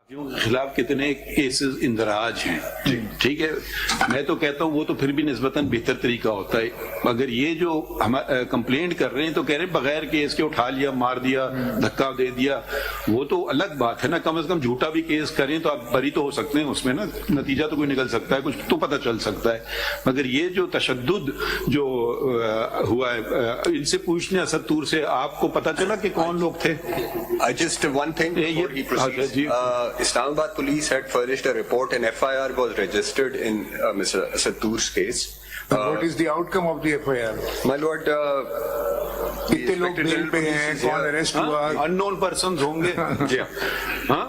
خلاف کتنے کیسز اندراج ہیں، ٹھیک ہے، میں تو کہتا ہوں وہ تو پھر بھی نسبتاً بہتر طریقہ ہوتا ہے، مگر یہ جو ہم کمپلینٹ کر رہے ہیں تو کہہ رہے ہیں بغیر کیس کے اٹھا لیا، مار دیا، دھکا دے دیا، وہ تو الگ بات ہے نا، کم از کم جھوٹا بھی کیس کریں تو آپ بری تو ہو سکتے ہیں، اس میں نا نتیجہ تو کوئی نکل سکتا ہے، کچھ تو پتہ چل سکتا ہے، مگر یہ جو تشدد جو ہوا ہے، ان سے پوچھنے اسد طور سے آپ کو پتہ چلا کہ کون لوگ تھے؟ Just one thing before he proceeds. Islamabad police had furnished a report and FIR was registered in Mr. Asad Toor's case. What is the outcome of the FIR? My lord, کتنے لوگ بیل پہ ہیں، کون اریسٹ ہوا؟ unknown persons ہوں گے، جی ہاں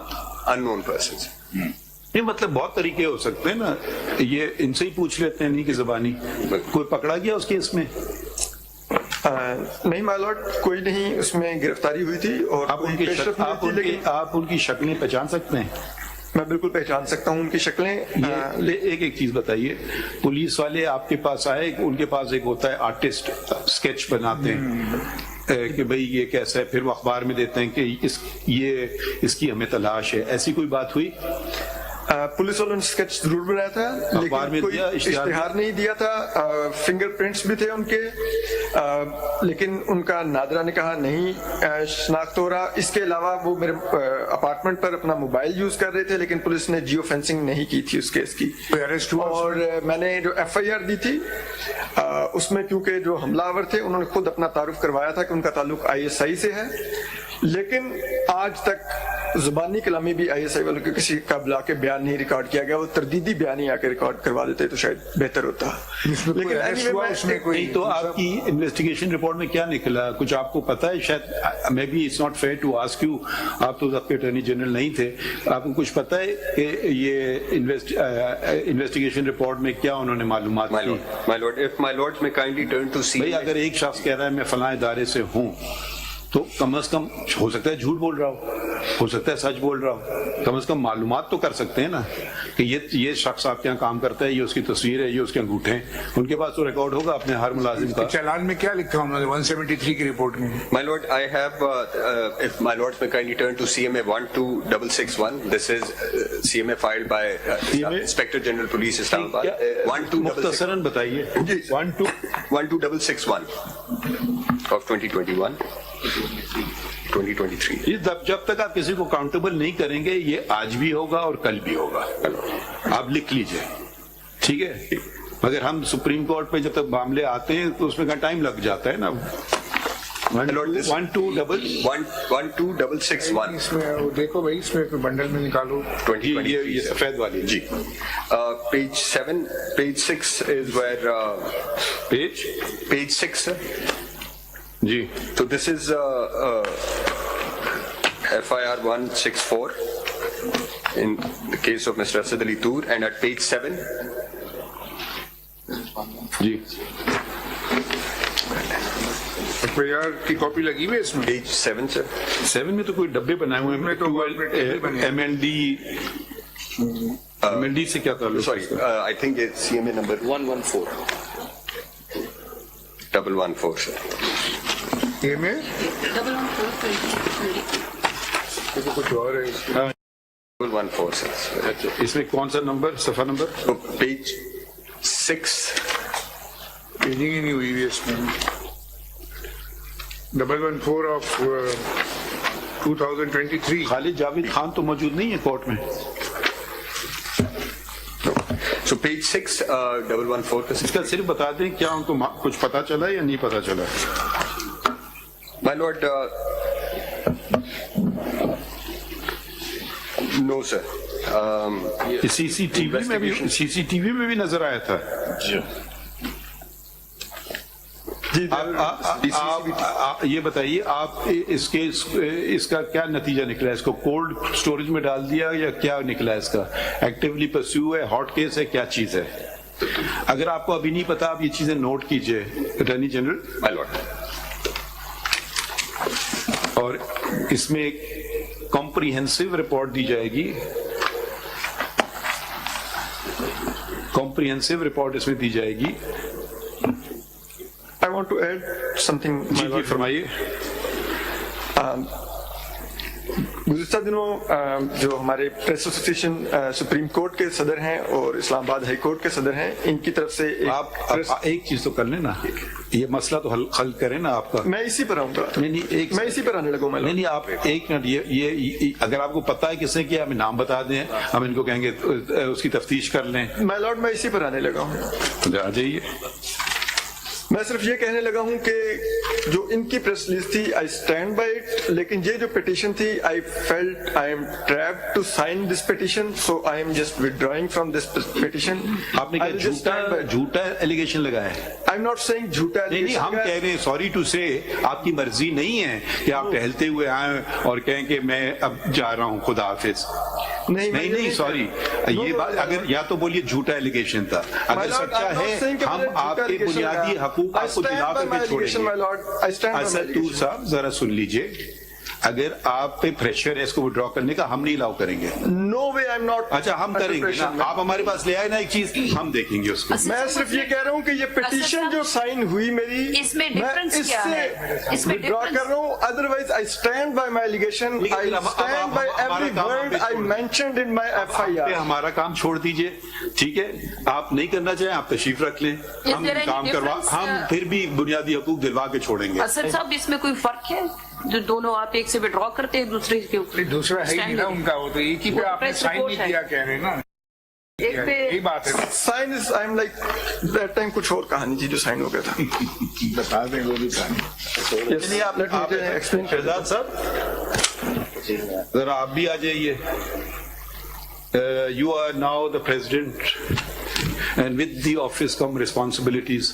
unknown persons. یہ مطلب بہت طریقے ہو سکتے ہیں نا، یہ ان سے ہی پوچھ لیتے ہیں نہیں کہ زبانی کوئی پکڑا گیا اس کیس میں؟ نہیں مائی لارڈ، کوئی نہیں، اس میں گرفتاری ہوئی تھی اور آپ ان کی شکلیں پہچان سکتے ہیں؟ میں بالکل پہچان سکتا ہوں ان کی شکلیں. ایک چیز بتائیے، پولیس والے آپ کے پاس آئے، ان کے پاس ایک ہوتا ہے آرٹسٹ، اسکیچ بناتے ہیں کہ بھئی یہ کیسا ہے، پھر وہ اخبار میں دیتے ہیں کہ اس کی ہمیں تلاش ہے، ایسی کوئی بات ہوئی؟ پولیس والوں نے اسکیچ ضرور بنایا تھا لیکن کوئی اشتہار نہیں دیا تھا، فنگر پرنٹس بھی تھے ان کے، لیکن ان کا نادرہ نے کہا نہیں شناخت ہو رہا. اس کے علاوہ وہ میرے اپارٹمنٹ پر اپنا موبائل یوز کر رہے تھے، لیکن پولیس نے جیو فینسنگ نہیں کی تھی اس کیس کی. اور میں نے جو FIR دی تھی اس میں کیونکہ جو حملہ آور تھے انہوں نے خود اپنا تعارف کروایا تھا کہ ان کا تعلق ISI سے ہے، لیکن آج تک زبانی کلامی بھی ISI والوں کے کسی کا بلا کے بیان نہیں ریکارڈ کیا گیا. وہ تردیدی بیان ہی آ کے ریکارڈ کروا دیتے تو شاید بہتر ہوتا. لیکن تو آپ کی انویسٹیگیشن رپورٹ میں کیا نکلا؟ کچھ آپ کو پتا ہے؟ شاید میں بھی it's not fair to ask you, آپ تو آپ کے اٹارنی جنرل نہیں تھے، آپ کو کچھ پتا ہے کہ یہ انویسٹیگیشن رپورٹ میں کیا انہوں نے معلومات کی؟ بھائی اگر ایک شخص کہہ رہا ہے میں فلاں ادارے سے ہوں تو کم از کم ہو سکتا ہے جھوٹ بول رہا ہو سکتا ہے سچ بول رہا ہو، کم از کم معلومات تو کر سکتے ہیں نا کہ یہ شخص آپ کے یہاں کام کرتا ہے، یہ اس کی تصویر ہے، یہ اس کے انگوٹھے ہیں، ان کے پاس تو ریکارڈ ہوگا اپنے ہر ملازم کا. چالان میں کیا لکھا انہوں نے 173 کی رپورٹ میں؟ My lord, I have, if my lords may kindly turn to CMA 12661, this is CMA filed by Inspector General Police Islamabad. 12661. مختصراً بتائیے. 12661 of 2021. 2023. جب تک آپ کسی کو اکاؤنٹیبل نہیں کریں گے یہ آج بھی ہوگا اور کل بھی ہوگا، آپ لکھ لیجئے، ٹھیک ہے؟ مگر ہم سپریم کورٹ پہ جب تک معاملے آتے ہیں تو اس میں کا ٹائم لگ جاتا ہے نا. 12661. اس میں دیکھو بھائی، اس میں بنڈل میں نکالو. یہ سفید والی جی. Page 6 is where page 6 جی. So this is FIR 164 in the case of Mr. Asad Ali Toor, and at page 7 جی FIR کی کاپی لگی ہوئی اس میں. page 7 sir. 7 میں تو کوئی ڈبے بنائے ہوئے ہیں تو MLD سے کیا تعلق؟ Sorry, I think it's CMA number 114 sir. یہ میں کچھ اور ہے 114 sir. اس میں کون سا نمبر، صفحہ نمبر؟ So page 6 پیجنگ ہی نہیں ہوئی ہوئی اس میں. 114 آف 2023. خالد جاوید خان تو موجود نہیں ہے کورٹ میں. So page 6 114 اس کا صرف بتا دیں کیا ان کو کچھ پتا چلا یا نہیں پتا چلا؟ My lord, no sir. CCTV میں بھی نظر آیا تھا. یہ بتائیے آپ اس کا کیا نتیجہ نکلا ہے؟ اس کو کولڈ سٹوریج میں ڈال دیا یا کیا نکلا ہے؟ اس کا ایکٹیولی پرسیو ہے، ہاٹ کیس ہے، کیا چیز ہے؟ اگر آپ کو ابھی نہیں پتا آپ یہ چیزیں نوٹ کیجئے اٹارنی جنرل. My lord. اور اس میں ایک کمپریہنسو رپورٹ دی جائے گی، کمپریہنسو رپورٹ اس میں دی جائے گی. I want to add something. جی فرمائیے. گزشتہ دنوں جو ہمارے پریس ایسوسیشن سپریم کورٹ کے صدر ہیں اور اسلام آباد ہائی کورٹ کے صدر ہیں، ان کی طرف سے آپ ایک چیز تو کر لیں نا، یہ مسئلہ تو حل کریں نا آپ کا. میں اسی پر آؤں گا. میں اسی پر آنے لگا ہوں. نہیں آپ ایک منٹ، یہ اگر آپ کو پتا ہے کس نے کیا ہمیں نام بتا دیں، ہم ان کو کہیں گے اس کی تفتیش کر لیں. مائی لارڈ میں اسی پر آنے لگا ہوں. آ جائیے. میں صرف یہ کہنے لگا ہوں کہ جو ان کی پریس ریلیز تھی آئی اسٹینڈ بائی اٹ، لیکن یہ جو پٹیشن تھی I felt I am trapped to sign this petition, so I am just withdrawing from this petition. آپ نے جھوٹا ایلیگیشن لگایا ہے. آئی ایم ناٹ سیئنگ جھوٹا. نہیں ہم کہہ رہے ہیں سوری ٹو سے آپ کی مرضی نہیں ہے کہ آپ ٹہلتے ہوئے آئیں اور کہیں کہ میں اب جا رہا ہوں خدا حافظ. نہیں سوری، یہ بات اگر یا تو بولیے جھوٹا ایلیگیشن تھا، اگر سچا ہے ہم آپ کے بنیادی حقوق آپ کو دلا کر کے چھوڑیں گے. اسد صاحب ذرا سن لیجئے، اگر آپ پہ پریشر ہے اس کو وڈرا کرنے کا، ہم نہیں الاؤ کریں گے. نو وے آئی ایم ناٹ. اچھا ہم کریں گے نا، آپ ہمارے پاس لے آئے نا ایک چیز، ہم دیکھیں گے اس کو. میں صرف یہ کہہ رہا ہوں کہ یہ پٹیشن جو سائن ہوئی میری، اس میں ڈفرنس کیا ہے؟ اس میں وڈرا کر رہا ہوں. Otherwise I stand by my allegation, I stand by every word I mentioned in my F I R. ہمارا کام چھوڑ دیجئے، ٹھیک ہے؟ آپ نہیں کرنا چاہیں آپ تشریف رکھ لیں، ہم کام کروا، ہم پھر بھی بنیادی حقوق دلوا کے چھوڑیں گے. اسد صاحب اس میں کوئی فرق ہے؟ جو دونوں آپ ایک سے وڈرا کرتے ہیں دوسرے کے اوپر، دوسرا ہے ہی نا ان کا، وہ تو ایک ہی پہ آپ نے سائن نہیں کیا کہہ رہے نا. یہی بات ہے. Sign as I am like that time کچھ اور کہانی تھی جو سائن ہو گیا تھا. بتا دیں وہ بھی کہانی. شہزاد صاحب ذرا آپ بھی آ جائیے. You are now the president, and with the office come responsibilities.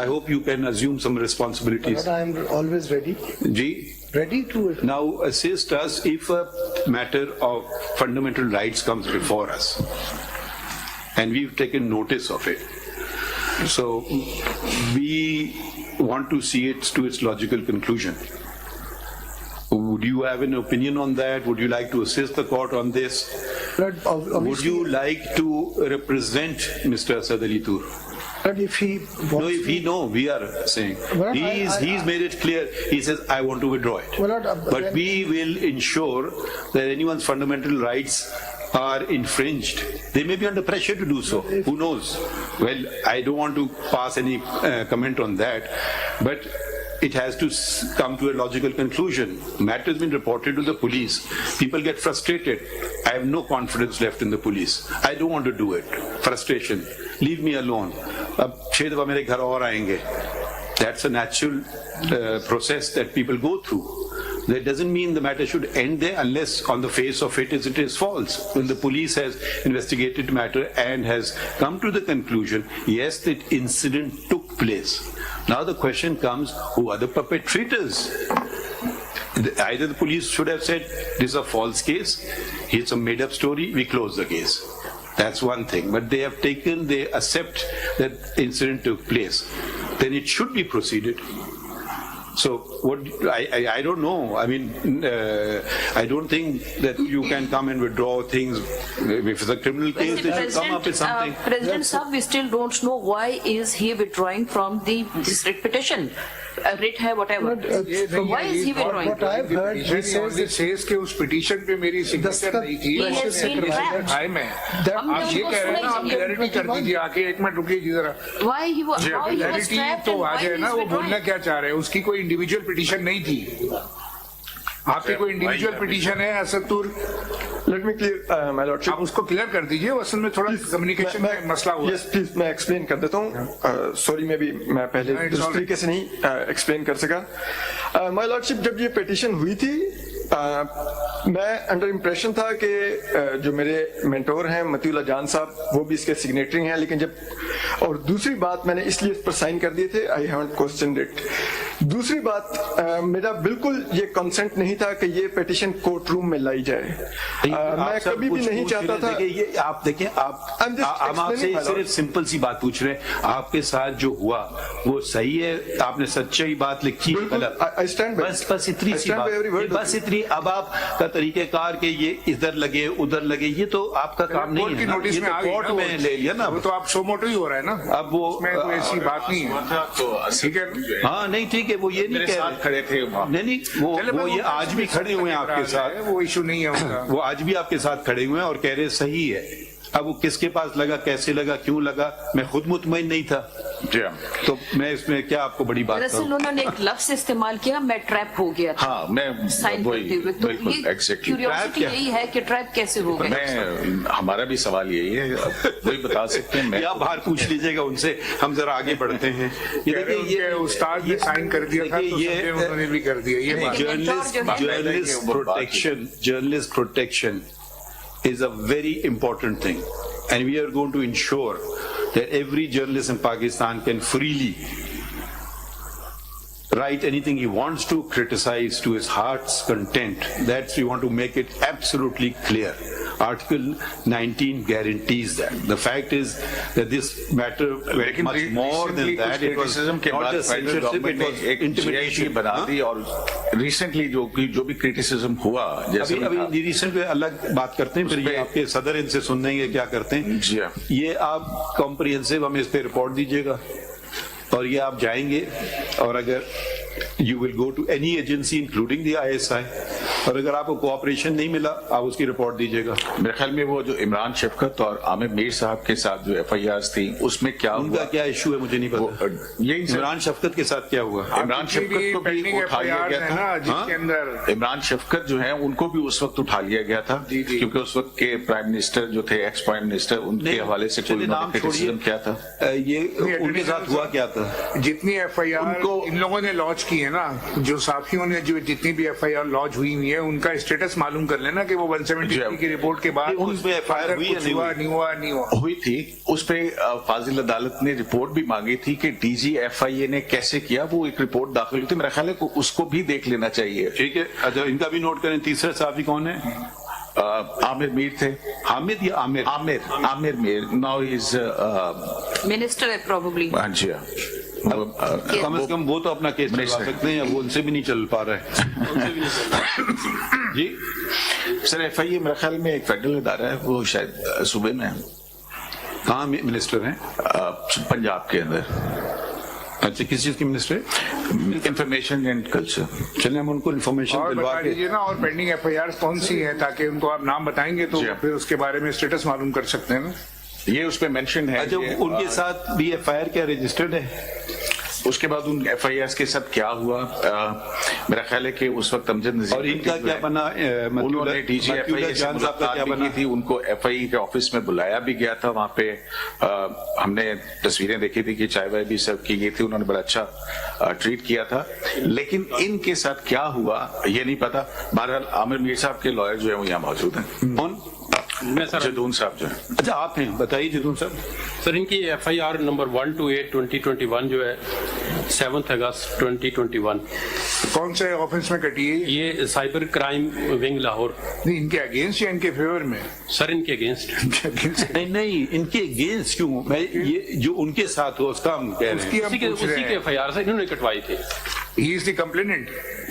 I hope you can assume some responsibilities. But I am always ready. Ji? Ready to it. Now assist us if a matter of fundamental rights comes before us, and we've taken notice of it. So we want to see it to its logical conclusion. Would you have an opinion on that? Would you like to assist the court on this? Would you like to represent Mr. Asad Ali Tur? But if he wants No, if he, no, we are saying. He's made it clear. He says, I want to withdraw it. But we will ensure that anyone's fundamental rights are infringed. They may be under pressure to do so. Who knows? Well, I don't want to pass any comment on that. But it has to come to a logical conclusion. Matter has been reported to the police. People get frustrated. I have no confidence left in the police. I don't want to do it. Frustration. Leave me alone. Ab 6 dafa mere ghar aur aayenge. That's a natural process that people go through. That doesn't mean the matter should end there unless on the face of it is false. When the police has investigated the matter and has come to the conclusion, yes, that incident took place. Now the question comes, who are the perpetrators? Either the police should have said, this is a false case, it's a made up story, we close the case. That's one thing. But they accept that incident took place. Then it should be proceeded. So what I don't know. I mean, I don't think that you can come and withdraw things. If it's a criminal case, they should come up with something. President Sahab, we still don't know why is he withdrawing from this writ petition. Writ hai whatever. So why is he withdrawing? What I have heard, he says کہ اس petition پہ میری signature نہیں تھی. آپ یہ کہہ رہے ہیں نا، آپ کلیئرٹی کر دیجیے آ کے. ایک منٹ رکیے جی ذرا. کلیئرٹی تو آ جائے نا. وہ بولنا کیا چاہ رہے ہیں، اس کی کوئی انڈیویجول پٹیشن نہیں تھی. آپ کی کوئی انڈیویجول پٹیشن ہے اسد طور؟ لیٹ می کلیئر مائی لارڈ شپ. آپ اس کو کلیئر کر دیجیے. اصل میں تھوڑا کمیونیکیشن میں مسئلہ ہوا. یس پلیز میں ایکسپلین کر دیتا ہوں. سوری میں پہلے اس طریقے سے نہیں ایکسپلین کر سکا. مائی لارڈ شپ جب یہ پٹیشن ہوئی تھی میں انڈر امپریشن تھا کہ جو میرے مینٹور ہیں متی اللہ جان صاحب وہ بھی اس کے سگنیٹری ہیں. لیکن جب اور دوسری بات میں نے اس لیے اس پر سائن کر دیے تھے, آئی ہیونٹ کوسچنڈ اٹ. دوسری بات میرا بالکل یہ کنسنٹ نہیں تھا کہ یہ پیٹیشن کورٹ روم میں لائی جائے. میں کبھی بھی نہیں چاہتا تھا. یہ آپ دیکھیں, ہم آپ سے صرف سمپل سی بات پوچھ رہے ہیں, آپ کے ساتھ جو ہوا وہ صحیح ہے, آپ نے سچائی بات لکھی, بس اتنی سی بات, بس اتنی. اب آپ کا طریقہ کار کہ یہ ادھر لگے ادھر لگے, یہ تو آپ کا کام نہیں ہے, یہ تو کورٹ میں لے لیا نا. وہ تو آپ سو موٹو ہی ہو رہا ہے نا. اب وہ ایسی بات نہیں ہے. ٹھیک ہے, ہاں نہیں ٹھیک ہے. ہے وہ یہ نہیں کہہ رہے کھڑے تھے وہاں. نہیں وہ یہ آج بھی کھڑے ہوئے ہیں آپ کے ساتھ, وہ ایشو نہیں ہے ان کا, وہ آج بھی آپ کے ساتھ کھڑے ہوئے ہیں اور کہہ رہے صحیح ہے. اب وہ کس کے پاس لگا, کیسے لگا, کیوں لگا, میں خود مطمئن نہیں تھا, تو میں اس میں کیا آپ کو بڑی بات دراصل انہوں نے ایک لفظ استعمال کیا, میں ٹریپ ہو گیا تھا. ہاں میں بالکل ایگزیکٹلی کیوریوسٹی یہی ہے کہ ٹریپ کیسے ہو گیا. میں ہمارا بھی سوال یہی ہے, وہی بتا سکتے ہیں. یا باہر پوچھ لیجیے گا ان سے, ہم ذرا آگے بڑھتے ہیں. یہ دیکھیں یہ استاد نے سائن کر دیا تھا, یہ انہوں نے بھی کر دیا. یہ journalist protection is a very important thing, and we are going to ensure that every journalist in Pakistan can freely write anything he wants to, criticize to his heart's content. That's, we want to make it absolutely clear. Article 19 guarantees that. The fact is that this matter went much more than that. It was not just censorship, it was intimidation. بنا دی. اور recently جو بھی criticism ہوا, جیسے ابھی recent پہ الگ بات کرتے ہیں, پھر یہ آپ کے صدر ان سے سن لیں گے کیا کرتے ہیں. یہ آپ کمپریہنسو ہمیں اس پہ رپورٹ دیجیے گا, اور یہ آپ جائیں گے, اور اگر you will go to any agency including the ISI, اور اگر آپ کو کوآپریشن نہیں ملا آپ اس کی رپورٹ دیجیے gا. میرے خیال میں وہ جو عمران شفقت اور عامر میر صاحب کے ساتھ جو ایف آئی آرز تھی, اس میں کیا ان کا کیا ایشو ہے مجھے نہیں پتا. عمران شفقت کے ساتھ کیا ہوا؟ عمران شفقت کو بھی اٹھا لیا گیا تھا. عمران شفقت جو ہیں ان کو بھی اس وقت اٹھا لیا گیا تھا, کیونکہ اس وقت کے پرائم منسٹر جو تھے, ایکس پرائم منسٹر, ان کے حوالے سے کوئی کرٹیسزم کیا تھا. یہ ان کے ساتھ ہوا کیا تھا؟ جتنی ایف آئی آر ان لوگوں نے لانچ کی ہے نا, جو صحافیوں نے جو جتنی بھی ایف آئی آر لانچ ہوئی ہوئی ہے, ان کا اسٹیٹس معلوم کر لینا کہ وہ 173 کی رپورٹ کے بعد اس میں ایف آئی آر نہیں ہوئی تھی. اس پہ فاضل عدالت نے رپورٹ بھی مانگی تھی کہ ڈی جی ایف آئی اے نے کیسے کیا, وہ ایک رپورٹ داخل ہوئی تھی. میرا خیال ہے اس کو بھی دیکھ لینا چاہیے. ٹھیک ہے, اچھا ان کا بھی نوٹ کریں. تیسرے صحافی کون ہے؟ عامر میر تھے. حامد یا عامر میر, ناؤ از منسٹر ہے پروبیبلی. ہاں جی, کم از کم وہ تو اپنا کیس چلوا سکتے ہیں, وہ ان سے بھی نہیں چل پا رہا ہے. جی سر, ایف آئی اے میرے خیال میں ایک فیڈرل ادارہ ہے, وہ شاید صوبے میں ہے. کہاں منسٹر ہیں؟ پنجاب کے اندر. اچھا, کس چیز کی منسٹر ہے؟ Information and culture. چلیں ہم ان کو انفارمیشن دلوا کے دیجیے نا. اور پینڈنگ ایف آئی آر کون سی ہے, تاکہ ان کو آپ نام بتائیں گے تو پھر اس کے بارے میں اسٹیٹس معلوم کر سکتے ہیں نا. یہ اس پہ مینشن ہے. اچھا, ان کے ساتھ بھی ایف آئی آر کیا رجسٹرڈ ہے؟ اس کے بعد ان ایف آئی آر کے ساتھ کیا ہوا, میرا خیال ہے کہ اس وقت امجد نذیر اور ان کا کیا بنا, انہوں نے ڈی جی ایف آئی اے سے ملاقات بھی کی تھی. ان کو ایف آئی اے کے آفس میں بلایا بھی گیا تھا. وہاں پہ ہم نے تصویریں دیکھی تھی کہ چائے وائے بھی سرو کی گئی تھی, انہوں نے بڑا اچھا ٹریٹ کیا تھا. لیکن ان کے ساتھ کیا ہوا یہ نہیں پتا. بہرحال عامر میر صاحب کے لائر جو ہیں وہ یہاں موجود ہیں. کون؟ جدون صاحب جو ہیں. اچھا آپ ہیں, بتائیے جدون صاحب. سر, ان کی ایف آئی آر نمبر 128/2021 جو ہے 7 اگست 2021. کون سے آفس میں کٹی ہے یہ؟ Cyber crime wing Lahore. نہیں, ان کے اگینسٹ یا ان کے فیور میں؟ سر ان کے اگینسٹ. نہیں, ان کے اگینسٹ کیوں؟ میں یہ جو ان کے ساتھ ہو اس کا ہم کہہ رہے ہیں. اسی کے ایف آئی آر سے انہوں نے کٹوائی تھی. He is the complainant.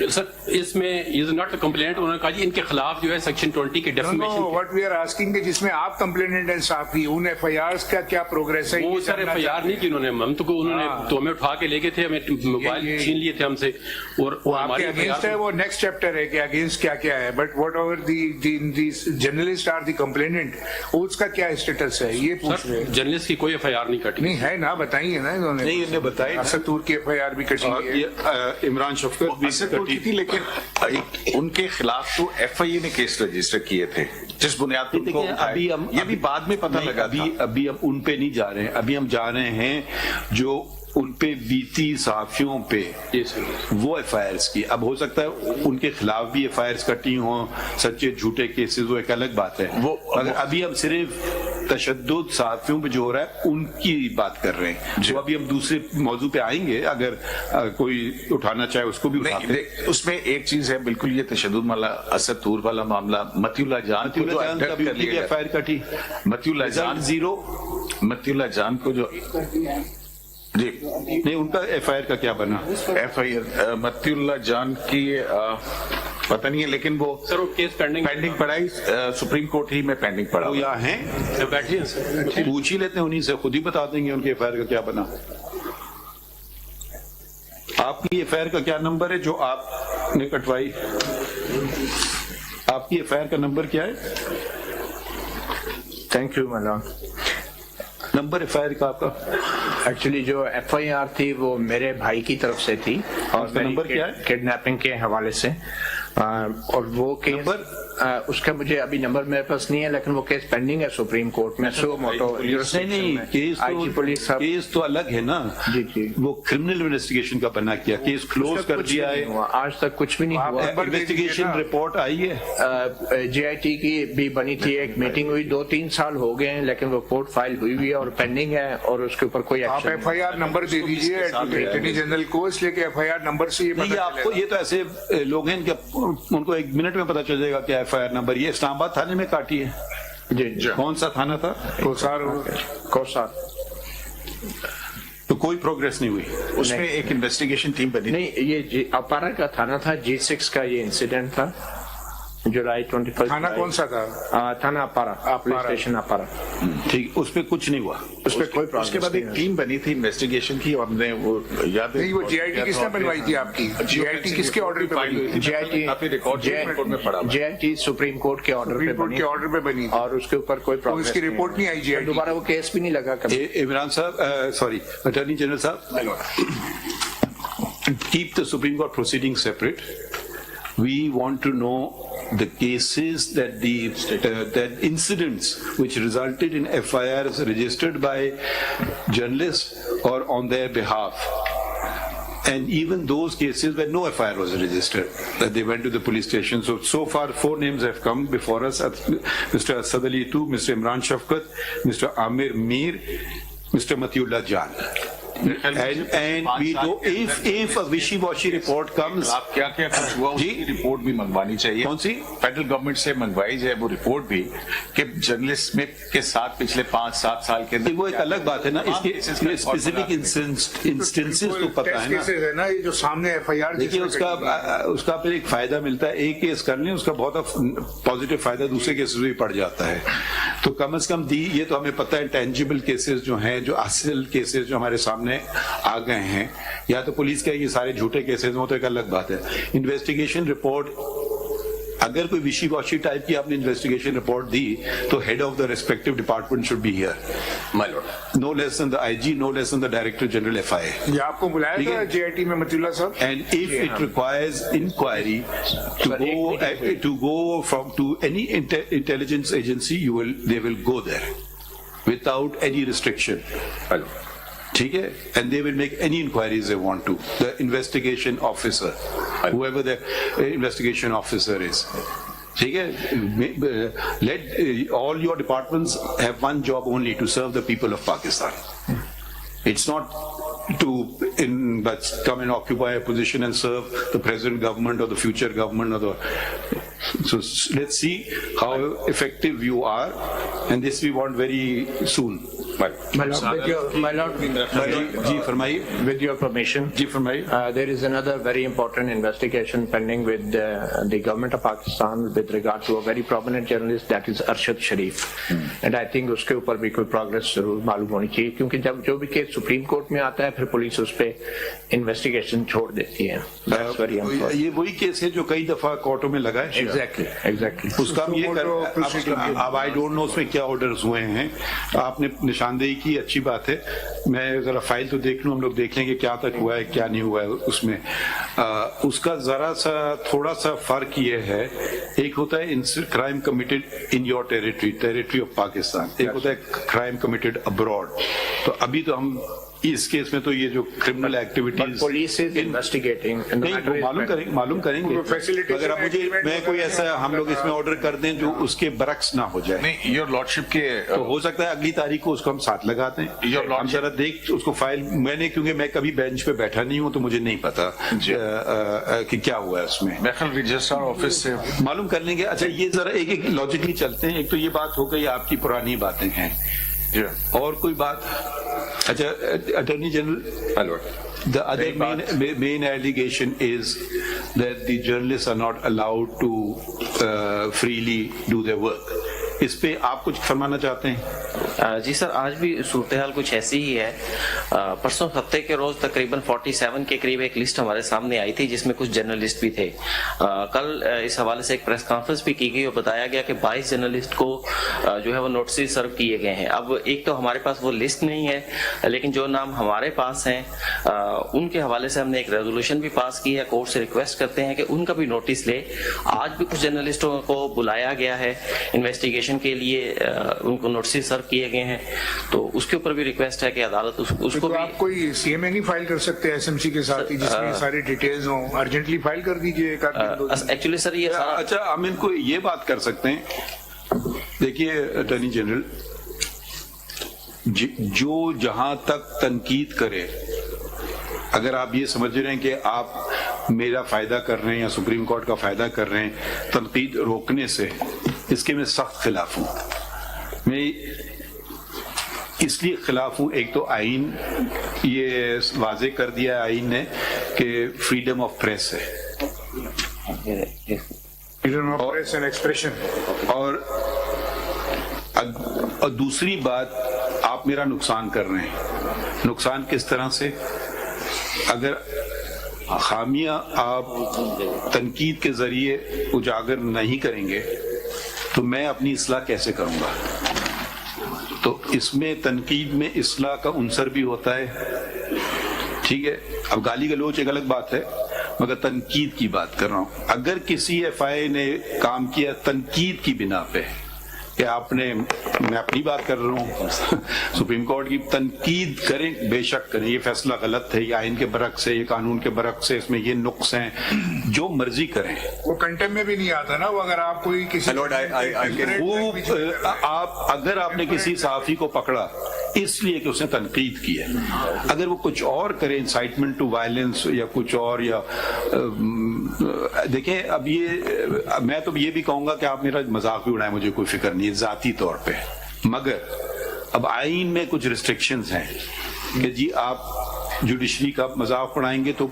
سر اس میں از ناٹ کمپلینٹ. انہوں نے کہا جی ان کے خلاف جو ہے سیکشن 20 کی defamation. What we are asking کہ جس میں آپ کمپلیننٹ ہیں صحافی, ان ایف آئی آرز کا کیا پروگریس ہے؟ وہ سر ایف آئی آر نہیں کی انہوں نے, ہم تو انہوں نے تو ہمیں اٹھا کے لے گئے تھے, ہمیں موبائل چھین لیے تھے ہم سے. اور آپ کے اگینسٹ ہے, وہ نیکسٹ چیپٹر ہے کہ اگینسٹ کیا کیا ہے. But whatever the journalist are the complainant, اس کا کیا اسٹیٹس ہے یہ پوچھ رہے ہیں. جرنلسٹ کی کوئی ایف آئی آر نہیں کٹی. نہیں ہے نا, بتائیے نا. انہوں نے نہیں, انہیں بتائی اسدور کی ایف آئی آر بھی کٹی ہے, عمران شفقت بھی کٹی تھی. لیکن ان کے خلاف تو ایف آئی اے نے کیس رجسٹر کیے تھے, جس بنیاد پر ابھی ہم یہ بھی بعد میں پتہ لگا. ابھی ہم ان پہ نہیں جا رہے ہیں, ابھی ہم جا رہے ہیں جو ان پہ بیتی صحافیوں پہ وہ ایف آئی آرز کی. اب ہو سکتا ہے ان کے خلاف بھی ایف آئی آرز کٹی ہوں, سچے جھوٹے کیسز, وہ ایک الگ بات ہے. وہ ابھی ہم صرف تشدد صحافیوں پہ جو ہو رہا ہے ان کی بات کر رہے ہیں. جو ابھی ہم دوسرے موضوع پہ آئیں گے, اگر کوئی اٹھانا چاہے اس کو بھی اٹھاتے ہیں. اس میں ایک چیز ہے بالکل, یہ تشدد والا اسد طور والا معاملہ, متی اللہ جان کو جو ایف آئی آر کٹی, متی اللہ جان زیرو, متی اللہ جان کو جو جی نہیں, ان کا ایف آئی آر کا کیا بنا؟ ایف آئی آر متی اللہ جان کی پتہ نہیں ہے, لیکن وہ سر وہ کیس پینڈنگ پڑائی سپریم کورٹ ہی میں پینڈنگ پڑا. وہ یہاں ہیں, بیٹھے ہیں سر, پوچھ ہی لیتے ہیں انہیں سے, خود ہی بتا دیں گے ان کے ایف آئی آر کا کیا بنا. آپ کی ایف آئی آر کا کیا نمبر ہے جو آپ نے کٹوائی؟ آپ کی ایف آئی آر کا نمبر کیا ہے؟ Thank you Milan. Number F I R کا آپ کا؟ ایکچولی جو ایف آئی آر تھی وہ میرے بھائی کی طرف سے تھی اور نمبر کیا ہے؟ کڈنیپنگ کے حوالے سے، اور وہ کیس اس کا مجھے ابھی نمبر میرے پاس نہیں ہے، لیکن وہ کیس پینڈنگ ہے سپریم کورٹ میں. سو موٹو نہیں کیس تو الگ ہے نا. جی جی وہ کرمنل انویسٹیگیشن کا بنا کیا، کیس کلوز کر دیا ہے. آج تک کچھ بھی نہیں ہوا. انویسٹیگیشن رپورٹ آئی ہے، جے آئی ٹی کی بھی بنی تھی، ایک میٹنگ ہوئی، 2-3 سال ہو گئے ہیں، لیکن وہ رپورٹ فائل ہوئی ہوئی ہے اور پینڈنگ ہے، اور اس کے اوپر کوئی آپ ایف آئی آر نمبر دے دیجیے اٹارنی جنرل کو، اس لیے کہ ایف آئی آر نمبر سے یہ آپ کو، یہ تو ایسے لوگ ہیں ان کو 1 منٹ میں پتا چل جائے گا کہ ایف آئی آر نمبر. یہ اسلام آباد تھانے میں کاٹی ہے. جی کون سا تھانہ تھا؟ کوسار. تو کوئی پروگریس نہیں ہوئی اس میں. ایک انویسٹیگیشن ٹیم بنی نہیں، یہ اپارا کا تھانہ تھا. G6 کا یہ انسیڈنٹ تھا جولائی 21. تھانہ کون سا تھا؟ تھانہ اپارا، پولیس اسٹیشن اپارا. ٹھیک، اس پہ کچھ نہیں ہوا. اس پہ کوئی اس کے بعد ایک ٹیم بنی تھی انویسٹیگیشن کی، اور ہم نے وہ یاد نہیں، وہ جے آئی ٹی کس نے بنوائی تھی آپ کی؟ جے آئی ٹی کس کے آرڈر پہ بنی تھی؟ جے آئی ٹی سپریم کورٹ کے آرڈر پہ بنی، اور اس کے اوپر کوئی اس کی رپورٹ نہیں آئی. جے آئی ٹی دوبارہ وہ کیس بھی نہیں لگا کبھی. عمران صاحب، سوری، اٹارنی جنرل صاحب، keep the Supreme Court proceedings separate. We want to know the cases that incidents which resulted in FIRs registered by journalists or on their behalf, and even those cases where no FIR was registered, that they went to the police station. So far 4 names have come before us: Mr. Asad Ali II, Mr. Imran Shafkat, Mr. Amir Mir, Mr. Matiullah Jan. And we do, if a wishy-washy report comes, آپ کیا کچھ ہوا اس کی report بھی منگوانی چاہیے. کون سی؟ Federal government سے منگوائی جائے وہ رپورٹ بھی، کہ جرنلسٹ کے ساتھ پچھلے 5-7 سال کے اندر. وہ ایک الگ بات ہے نا، اس کے اسپیسیفک انسٹنسز تو پتہ ہے نا. یہ جو سامنے ایف آئی آر، دیکھیے اس کا پھر ایک فائدہ ملتا ہے. ایک کیس کر لیں، اس کا بہت پازیٹیو فائدہ دوسرے کیسز بھی پڑ جاتا ہے. تو کم از کم یہ تو ہمیں پتہ ہے ٹینجیبل کیسز جو ہیں، جو اصل کیسز جو ہمارے سامنے آ گئے ہیں، یا تو پولیس کا یہ سارے جھوٹے کیسز ہوں تو ایک الگ بات ہے. انویسٹیگیشن رپورٹ، اگر کوئی وشی واشی ٹائپ کی آپ نے انویسٹیگیشن رپورٹ دی تو head of the respective department should be here, no less than the I G, no less than the director general F I A. یہ آپ کو بلایا تھا جے آئی ٹی میں متی اللہ صاحب. And if it requires enquiry to go from to any intelligence agency, they will go there without any restriction. ٹھیک ہے. And they will make any inquiries they want to. The investigation officer, whoever the investigation officer is. ٹھیک ہے. Let all your departments have one job only: to serve the people of Pakistan. It's not to come and occupy a position and serve the present government or the future government or the. So let's see how effective you are, and this we want very soon. My Lord, جی فرمائیے. with your permission, جی فرمائیے. there is another very important investigation pending with the government of Pakistan with regard to a very prominent journalist, that is Arshad Sharif. And I think اس کے اوپر بھی کوئی progress ضرور معلوم ہونی چاہیے، کیونکہ جب جو بھی کیس سپریم کورٹ میں آتا ہے پھر پولیس اس پہ انویسٹیگیشن چھوڑ دیتی ہے. یہ وہی کیس ہے جو کئی دفعہ کورٹوں میں لگا ہے. ایگزیکٹلی. اس کا یہ اب آئی ڈونٹ نو اس میں کیا آرڈرز ہوئے ہیں. آپ نے نشاندہی کی، اچھی بات ہے. میں ذرا فائل تو دیکھ لوں، ہم لوگ دیکھ لیں کہ کیا تک ہوا ہے کیا نہیں ہوا ہے. اس میں اس کا ذرا سا تھوڑا سا فرق یہ ہے، ایک ہوتا ہے crime committed in your territory of Pakistan, ایک ہوتا ہے کرائم کمیٹڈ ابراڈ. تو ابھی تو ہم اس کیس میں تو یہ جو criminal activities police is investigating, معلوم کریں گے. اگر اب مجھے میں کوئی ایسا ہم لوگ اس میں آرڈر کر دیں جو اس کے برعکس نہ ہو جائے. نہیں، یور لارڈشپ کے تو ہو سکتا ہے اگلی تاریخ کو اس کو ہم ساتھ لگاتے ہیں. ہم ذرا دیکھ اس کو فائل، میں نے کیونکہ میں کبھی بینچ پہ بیٹھا نہیں ہوں تو مجھے نہیں پتا کہ کیا ہوا ہے اس میں. میں خیال رجسٹرار آفس سے معلوم کر لیں گے. اچھا یہ ذرا ایک لاجکلی چلتے ہیں. ایک تو یہ بات ہو گئی آپ کی پرانی باتیں ہیں، اور کوئی بات. اچھا attorney general, the other main allegation is that the journalists are not allowed to freely do their work. اس پہ آپ کچھ فرمانا چاہتے ہیں؟ جی سر، آج بھی صورتحال کچھ ایسی ہی ہے. پرسوں ہفتے کے روز تقریباً 47 کے قریب ایک لسٹ ہمارے سامنے آئی تھی جس میں کچھ جرنلسٹ بھی تھے. کل اس حوالے سے ایک پریس کانفرنس بھی کی گئی اور بتایا گیا کہ 22 جرنلسٹ کو جو ہے وہ نوٹسز سرو کیے گئے ہیں. اب ایک تو ہمارے پاس وہ لسٹ نہیں ہے، لیکن جو نام ہمارے پاس ہیں ان کے حوالے سے ہم نے ایک ریزولوشن بھی پاس کی ہے. کورٹ سے ریکویسٹ کرتے ہیں کہ ان کا بھی نوٹس لے. آج بھی کچھ جرنلسٹوں کو بلایا گیا ہے انویسٹیگیشن کے لیے، ان کو نوٹسز سرو کیے گئے ہیں، تو اس کے اوپر بھی ریکویسٹ ہے کہ عدالت اس کو بھی. آپ کوئی سی ایم اے نہیں فائل کر سکتے ایس ایم سی کے ساتھ جس میں ساری ڈیٹیلز ہوں؟ ارجنٹلی فائل کر دیجیے. ایکچولی سر یہ اچھا، ہم ان کو یہ بات کر سکتے ہیں، دیکھیے اٹارنی جنرل جو جہاں تک تنقید کرے، اگر آپ یہ سمجھ رہے ہیں کہ آپ میرا فائدہ کر رہے ہیں یا سپریم کورٹ کا فائدہ کر رہے ہیں تنقید روکنے سے، اس کے میں سخت خلاف ہوں. میں اس لیے خلاف ہوں، ایک تو آئین یہ واضح کر دیا ہے آئین نے کہ فریڈم آف پریس ہے، freedom of press and expression. اور دوسری بات، آپ میرا نقصان کر رہے ہیں. نقصان کس طرح سے؟ اگر خامیاں آپ تنقید کے ذریعے اجاگر نہیں کریں گے تو میں اپنی اصلاح کیسے کروں گا؟ تو اس میں تنقید میں اصلاح کا عنصر بھی ہوتا ہے. ٹھیک ہے، اب گالی گلوچ ایک الگ بات ہے، مگر تنقید کی بات کر رہا ہوں. اگر کسی ایف آئی نے کام کیا تنقید کی بنا پہ کہ آپ نے، میں اپنی بات کر رہا ہوں، سپریم کورٹ کی تنقید کریں، بے شک کریں، یہ فیصلہ غلط ہے، یہ آئین کے برعکس ہے، یہ قانون کے برعکس ہے، اس میں یہ نقص ہیں، جو مرضی کریں. وہ کنٹیم میں بھی نہیں آتا نا. وہ اگر آپ کوئی کسی اگر آپ نے کسی صحافی کو پکڑا اس لیے کہ اس نے تنقید کی ہے، اگر وہ کچھ اور کرے، انسائٹمنٹ ٹو وائلنس یا کچھ اور، یا دیکھیں اب یہ میں تو یہ بھی کہوں گا کہ آپ میرا مذاق بھی اڑائیں، مجھے کوئی فکر نہیں ہے ذاتی طور پہ، مگر اب آئین میں کچھ ریسٹرکشنز ہیں کہ جی آپ جوڈیشری کا مذاق اڑائیں گے تو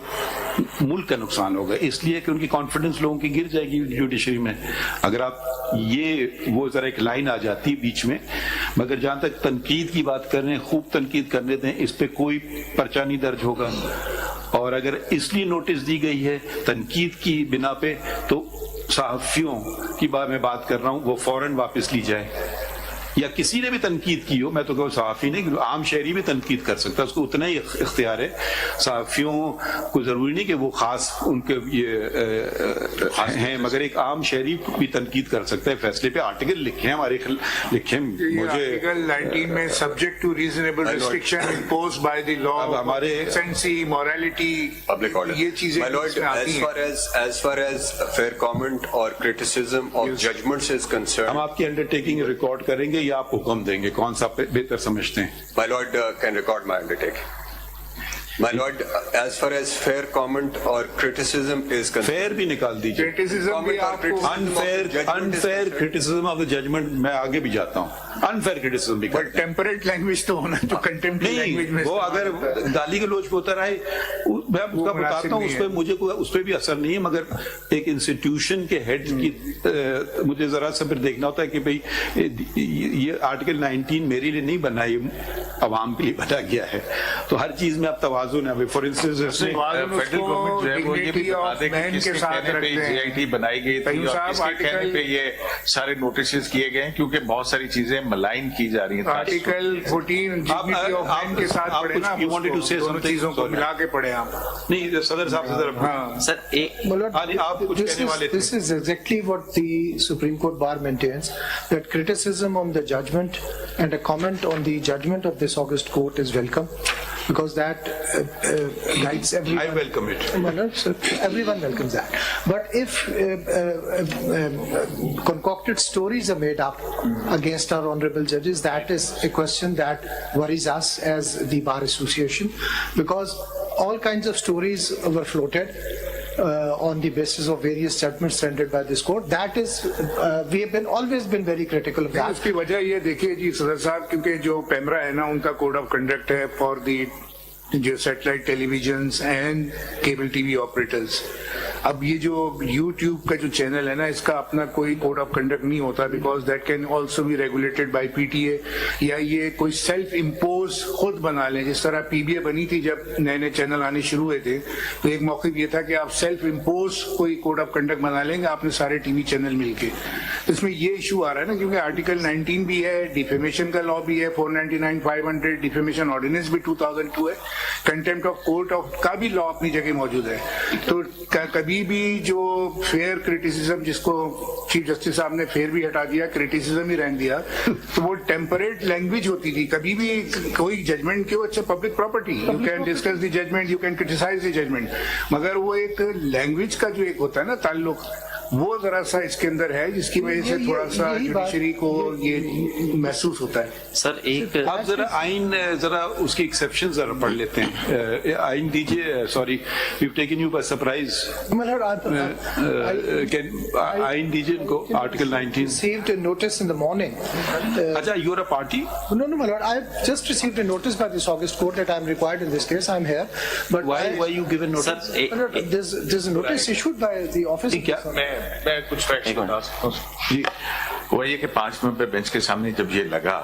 ملک کا نقصان ہوگا، اس لیے کہ ان کی کانفیڈنس لوگوں کی گر جائے گی جوڈیشری میں. اگر آپ یہ وہ ذرا ایک لائن آ جاتی بیچ میں. مگر جہاں تک تنقید کی بات کر رہے ہیں، خوب تنقید کرنے دیں، اس پہ کوئی پرچہ نہیں درج ہوگا. اور اگر اس لیے نوٹس دی گئی ہے تنقید کی بنا پہ، تو صحافیوں کی بات میں بات کر رہا ہوں، وہ فوراً واپس لی جائے. یا کسی نے بھی تنقید کی ہو، میں تو کہوں صحافی نہیں، عام شہری بھی تنقید کر سکتا ہے، اس کو اتنا ہی اختیار ہے. صحافیوں کو ضروری نہیں کہ وہ خاص ان کے یہ ہیں، مگر ایک عام شہری بھی تنقید کر سکتا ہے. فیصلے پہ آرٹیکل لکھیں ہمارے، لکھیں. مجھے آرٹیکل 19 میں subject to reasonable restriction imposed by the law, ہمارے سینسی، موریلٹی، پبلک آرڈر، یہ چیزیں as far as fair comment or criticism of judgments is concerned. ہم آپ کی انڈرٹیکنگ ریکارڈ کریں گے یا آپ حکم دیں گے، کون سا بہتر سمجھتے ہیں؟ My lord can record my undertaking. My lord, as far as fair comment or criticism is concerned. فیئر بھی نکال دیجیے. unfair criticism of the judgment میں آگے بھی جاتا ہوں. unfair criticism بھی کرتے ہیں. ٹیمپریٹ لینگویج تو ہونا جو کنٹمپٹ لینگویج میں، وہ اگر گالی گلوچ پہ ہوتا رہے، میں آپ کو بتاتا ہوں، اس پہ مجھے اس پہ بھی اثر نہیں ہے. مگر ایک انسٹیٹیوشن کے ہیڈ کی مجھے ذرا سا پھر دیکھنا ہوتا ہے کہ بھئی یہ آرٹیکل 19 میرے لیے نہیں بنا، یہ عوام کے لیے بنا گیا ہے. تو ہر چیز میں اب توازن ہے. فار انسٹنس فیڈرل گورنمنٹ جو ہے وہ یہ بھی بتا دے کہ کس کے کہنے پہ جی آئی ٹی بنائی گئی تھی اور کس کے کہنے پہ یہ سارے نوٹسز کیے گئے ہیں، کیونکہ بہت ساری چیزیں ملائن کی جا رہی ہیں. آرٹیکل 14 ڈگنیٹی آف مین کے ساتھ پڑھے نا، دونوں چیزوں کو ملا کے پڑھے آپ. نہیں صدر صاحب سے ذرا سر آپ کچھ کہنے والے تھے. This is exactly what the Supreme Court bar maintains, that criticism on the judgment and a comment on the judgment of this August court is welcome, because that guides everyone. I welcome it. Well, so everyone welcomes that. But if concocted stories are made up against our honorable judges, that is a question that worries us as the Bar Association, because all kinds of stories were floated on the basis of various judgments rendered by this court. That is, we have always been very critical of that. اس کی وجہ یہ دیکھیے جی صدر صاحب، کیونکہ جو پیمرا ہے نا، ان کا کوڈ آف کنڈکٹ ہے فار دی جو satellite televisions and cable T V operators. اب یہ جو یوٹیوب کا جو چینل ہے نا, اس کا اپنا کوئی کوڈ آف کنڈکٹ نہیں ہوتا, because that can also be regulated by P T A, یا یہ کوئی سیلف امپوز خود بنا لیں. جس طرح پی بی اے بنی تھی جب نئے نئے چینل آنے شروع ہوئے تھے, تو ایک موقف یہ تھا کہ آپ سیلف امپوز کوئی کوڈ آف کنڈکٹ بنا لیں گے آپ نے سارے ٹی وی چینل مل کے. اس میں یہ ایشو آ رہا ہے نا, کیونکہ آرٹیکل 19 بھی ہے, ڈیفیمیشن کا لا بھی ہے 499 500, ڈیفیمیشن آرڈیننس بھی 2002 ہے, کنٹمپٹ آف کورٹ کا بھی لا اپنی جگہ موجود ہے. تو کبھی بھی جو فیئر کریٹیسزم, جس کو چیف جسٹس صاحب نے فیئر بھی ہٹا دیا, کریٹیسزم ہی رہن دیا, تو وہ ٹیمپریٹ لینگویج ہوتی تھی. کبھی بھی کوئی ججمنٹ کیوں, اچھا public property, you can discuss the judgement, you can criticise the judgement, مگر وہ ایک لینگویج کا جو ایک ہوتا ہے نا تعلق, وہ ذرا سا اس کے اندر ہے, جس کی وجہ سے تھوڑا سا جوڈیشری کو یہ محسوس ہوتا ہے. سر ایک آپ ذرا آئین, ذرا اس کی ایکسیپشن ذرا پڑھ لیتے ہیں. آئین دیجیے. Sorry we've taken you by surprise. آئین دیجیے ان کو. Article 19 received a notice in the morning. اچھا, you are a party? No, my lord. I have just received a notice by this August court that I am required in this case. I am here. But why you given notice? There's a notice issued by the office. میں کچھ facts بتا سکتا ہوں. وہ یہ کہ 5 minute پہ bench کے سامنے جب یہ لگا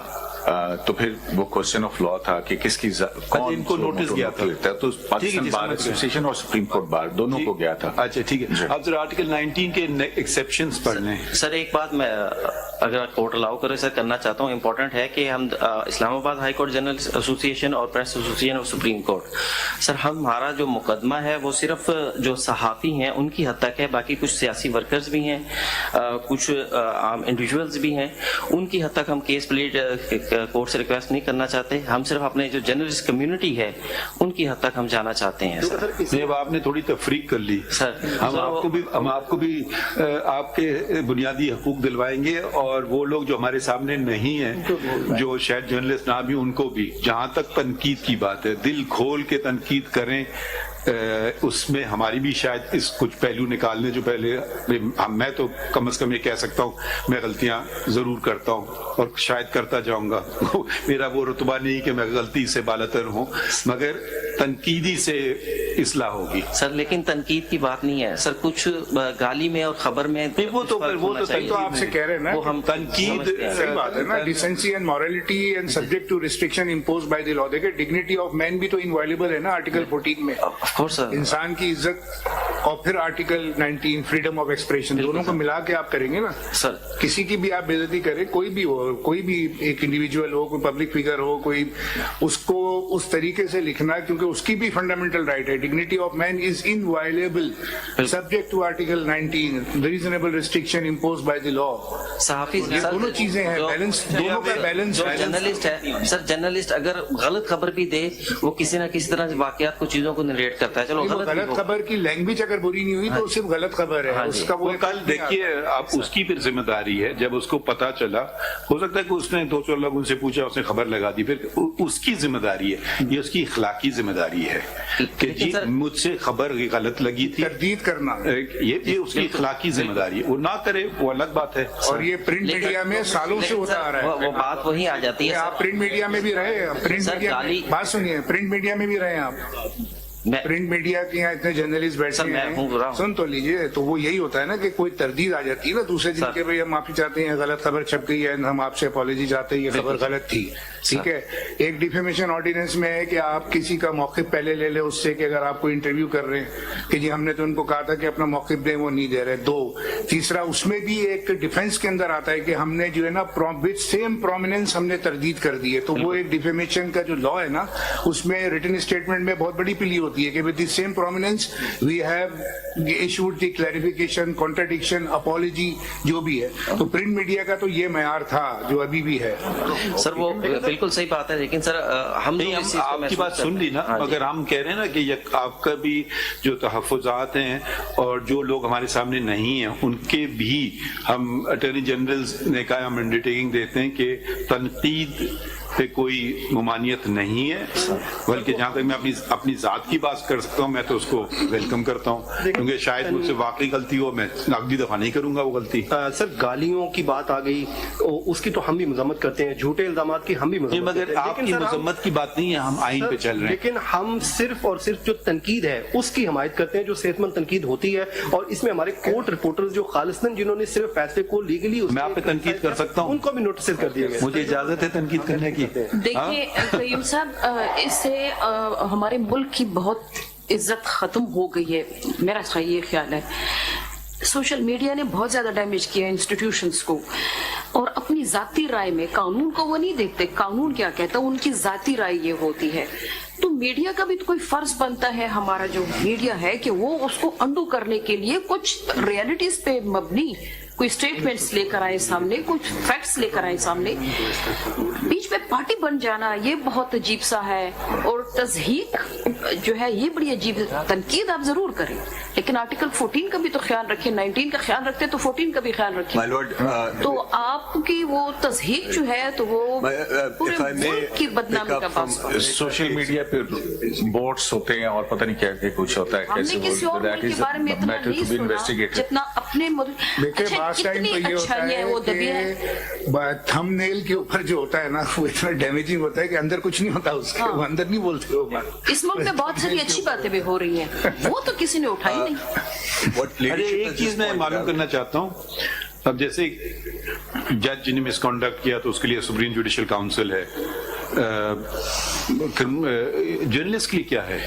تو پھر وہ کوشچن آف لا تھا کہ کس کی ان کو نوٹس گیا تھا, تو پاکستان بار ایسوسیشن اور سپریم کورٹ بار دونوں کو گیا تھا. اچھا ٹھیک ہے, آپ ذرا آرٹیکل 19 کے ایکسیپشنز پڑھ لیں. سر ایک بات میں اگر کورٹ الاؤ کرے سر کرنا چاہتا ہوں, امپورٹنٹ ہے کہ ہم اسلام آباد ہائی کورٹ جنرل ایسوسیشن اور پریس ایسوسیشن اور سپریم کورٹ, سر ہمارا جو مقدمہ ہے وہ صرف جو صحافی ہیں ان کی حد تک ہے, باقی کچھ سیاسی ورکرز بھی ہیں, کچھ عام انڈیویجولز بھی ہیں, ان کی حد تک ہم کیس پلیٹ کورٹ سے ریکویسٹ نہیں کرنا چاہتے. ہم صرف اپنے جو جرنلسٹ کمیونٹی ہے ان کی حد تک ہم جانا چاہتے ہیں. سر آپ نے تھوڑی تفریق کر لی. سر ہم آپ کو بھی آپ کے بنیادی حقوق دلوائیں گے, اور وہ لوگ جو ہمارے سامنے نہیں ہیں, جو شاید جرنلسٹ نہ بھی, ان کو بھی. جہاں تک تنقید کی بات ہے, دل کھول کے تنقید کریں. اس میں ہماری بھی شاید اس کچھ پہلو نکالنے, جو پہلے میں تو کم از کم یہ کہہ سکتا ہوں میں غلطیاں ضرور کرتا ہوں اور شاید کرتا جاؤں گا. میرا وہ رتبہ نہیں کہ میں غلطی سے بالاتر ہوں, مگر تنقیدی سے اصلاح ہوگی. سر لیکن تنقید کی بات نہیں ہے سر, کچھ گالی میں اور خبر میں وہ تو آپ سے کہہ رہے ہیں نا, وہ ہم تنقید صحیح بات ہے نا, decency and morality and subject to restriction imposed by the law. دیکھیں ڈگنیٹی آف مین بھی تو انوائلیبل ہے نا آرٹیکل 14 میں, انسان کی عزت, اور پھر آرٹیکل 19 فریڈم آف ایکسپریشن, دونوں کو ملا کے آپ کریں گے نا. سر کسی کی بھی آپ بے عزتی کریں, کوئی بھی ہو, کوئی بھی ایک انڈیویجول ہو, کوئی پبلک فگر ہو, کوئی, اس کو اس طریقے سے لکھنا, کیونکہ اس کی بھی فنڈامنٹل رائٹ ہے. Dignity of man is inviolable subject to article 19 reasonable restriction imposed by the law. صحافی دونوں چیزیں ہیں, بیلنس, دونوں کا بیلنس. جرنلسٹ ہے سر, جرنلسٹ اگر غلط خبر بھی دے, وہ کسی نہ کسی طرح واقعات کو, چیزوں کو نریٹ کرتا ہے. چلو غلط خبر کی لینگویج اگر بری نہیں ہوئی تو صرف غلط خبر ہے, اس کا وہ کل دیکھیے آپ, اس کی پھر ذمہ داری ہے. جب اس کو پتا چلا, ہو سکتا ہے کہ اس نے 200 لوگوں سے پوچھا, اس نے خبر لگا دی, پھر اس کی ذمہ داری ہے, یہ اس کی اخلاقی ذمہ داری ہے کہ جی مجھ سے خبر غلط لگی تھی, تردید کرنا, یہ اس کی اخلاقی ذمہ داری ہے. وہ نہ کرے وہ الگ بات ہے, اور یہ پرنٹ میڈیا میں سالوں سے ہوتا آ رہا ہے. وہ بات وہی آ جاتی ہے. آپ پرنٹ میڈیا میں بھی رہے, پرنٹ میڈیا, بات سنیے, پرنٹ میڈیا میں بھی رہے آپ, پرنٹ میڈیا کے یہاں اتنے جرنلسٹ بیٹھے ہیں, سن تو لیجیے. تو وہ یہی ہوتا ہے نا کہ کوئی تردید آ جاتی ہے نا دوسرے دن کے, بھائی ہم معافی چاہتے ہیں, غلط خبر چھپ گئی ہے, ہم آپ سے اپالوجی چاہتے ہیں, یہ خبر غلط تھی. ٹھیک ہے, ایک ڈیفیمیشن آرڈیننس میں ہے کہ آپ کسی کا موقف پہلے لے لیں اس سے, کہ اگر آپ کو انٹرویو کر رہے ہیں کہ جی ہم نے تو ان کو کہا تھا کہ اپنا موقف دیں, وہ نہیں دے رہے. 2, تیسرا اس میں بھی ایک ڈیفینس کے اندر آتا ہے کہ ہم نے جو ہے نا وتھ سیم پرومیننس ہم نے تردید کر دی ہے. تو وہ ایک ڈیفیمیشن کا جو لا ہے نا, اس میں ریٹن اسٹیٹمنٹ میں بہت بڑی پلی ہوتی ہے کہ with the same prominence we have issued the clarification, contradiction, apology, جو بھی ہے. تو پرنٹ میڈیا کا تو یہ معیار تھا جو ابھی بھی ہے. سر وہ بالکل صحیح بات ہے, لیکن سر ہم آپ کی بات سن لی نا, مگر ہم کہہ رہے ہیں نا کہ آپ کا بھی جو تحفظات ہیں اور جو لوگ ہمارے سامنے نہیں ہیں ان کے بھی ہم اٹارنی جنرل نے کہا, ہم انڈرٹیکنگ دیتے ہیں کہ تنقید پہ کوئی ممانعت نہیں ہے، بلکہ جہاں تک میں اپنی ذات کی بات کر سکتا ہوں میں تو اس کو ویلکم کرتا ہوں، کیونکہ شاید مجھ سے واقعی غلطی ہو، میں اگلی دفعہ نہیں کروں گا وہ غلطی. سر گالیوں کی بات آ گئی، اس کی تو ہم بھی مذمت کرتے ہیں، جھوٹے الزامات کی ہم بھی مذمت کرتے ہیں، مگر آپ کی مذمت کی بات نہیں ہے، ہم آئین پہ چل رہے ہیں. لیکن ہم صرف اور صرف جو تنقید ہے اس کی حمایت کرتے ہیں، جو صحت مند تنقید ہوتی ہے، اور اس میں ہمارے کورٹ رپورٹرز جو خالصتاً جنہوں نے صرف فیصلے کو لیگلی میں آپ پہ تنقید کر سکتا ہوں، ان کو بھی نوٹس کر دیا گیا. مجھے اجازت ہے تنقید کرنے کی. دیکھیے قیوم صاحب، اس سے ہمارے ملک کی بہت عزت ختم ہو گئی ہے، میرا یہ خیال ہے. سوشل میڈیا نے بہت زیادہ ڈیمیج کیا انسٹیٹیوشنز کو، اور اپنی ذاتی رائے میں قانون کو وہ نہیں دیکھتے، قانون کیا کہتا ہے ان کی ذاتی رائے یہ ہوتی ہے. تو میڈیا کا بھی تو کوئی فرض بنتا ہے، ہمارا جو میڈیا ہے، کہ وہ اس کو انڈو کرنے کے لیے کچھ ریئلٹیز پہ مبنی کوئی اسٹیٹمنٹس لے کر آئے سامنے، کچھ فیکٹس لے کر آئے سامنے. بیچ میں پارٹی بن جانا یہ بہت عجیب سا ہے، اور تضحیق جو ہے یہ بڑی عجیب ہے. تنقید آپ ضرور کریں، لیکن آرٹیکل 14 کا بھی تو خیال رکھیں، 19 کا خیال رکھتے تو 14 کا بھی خیال رکھیں. تو آپ کی وہ تضحیق جو ہے تو وہ پورے ملک کی بدنامی کا باعث ہے. سوشل میڈیا پہ بوٹس ہوتے ہیں اور پتہ نہیں کیا کہ کچھ ہوتا ہے، ہم نے کسی اور ملک کے بارے میں اتنا نہیں سنا جتنا اپنے ملک. ٹائم تو یہ ہوتا ہے کہ تھم نیل کے اوپر جو ہوتا ہے نا وہ اتنا ڈیمیجنگ ہوتا ہے کہ اندر کچھ نہیں ہوتا اس کے، وہ اندر نہیں بولتے ہو. اس ملک میں بہت ساری اچھی باتیں بھی ہو رہی ہیں، وہ تو کسی نے اٹھائی نہیں. ایک چیز میں معلوم کرنا چاہتا ہوں، اب جیسے جج نے مس کنڈکٹ کیا تو اس کے لیے سپریم جوڈیشل کاؤنسل ہے، جرنلسٹ کے لیے کیا ہے؟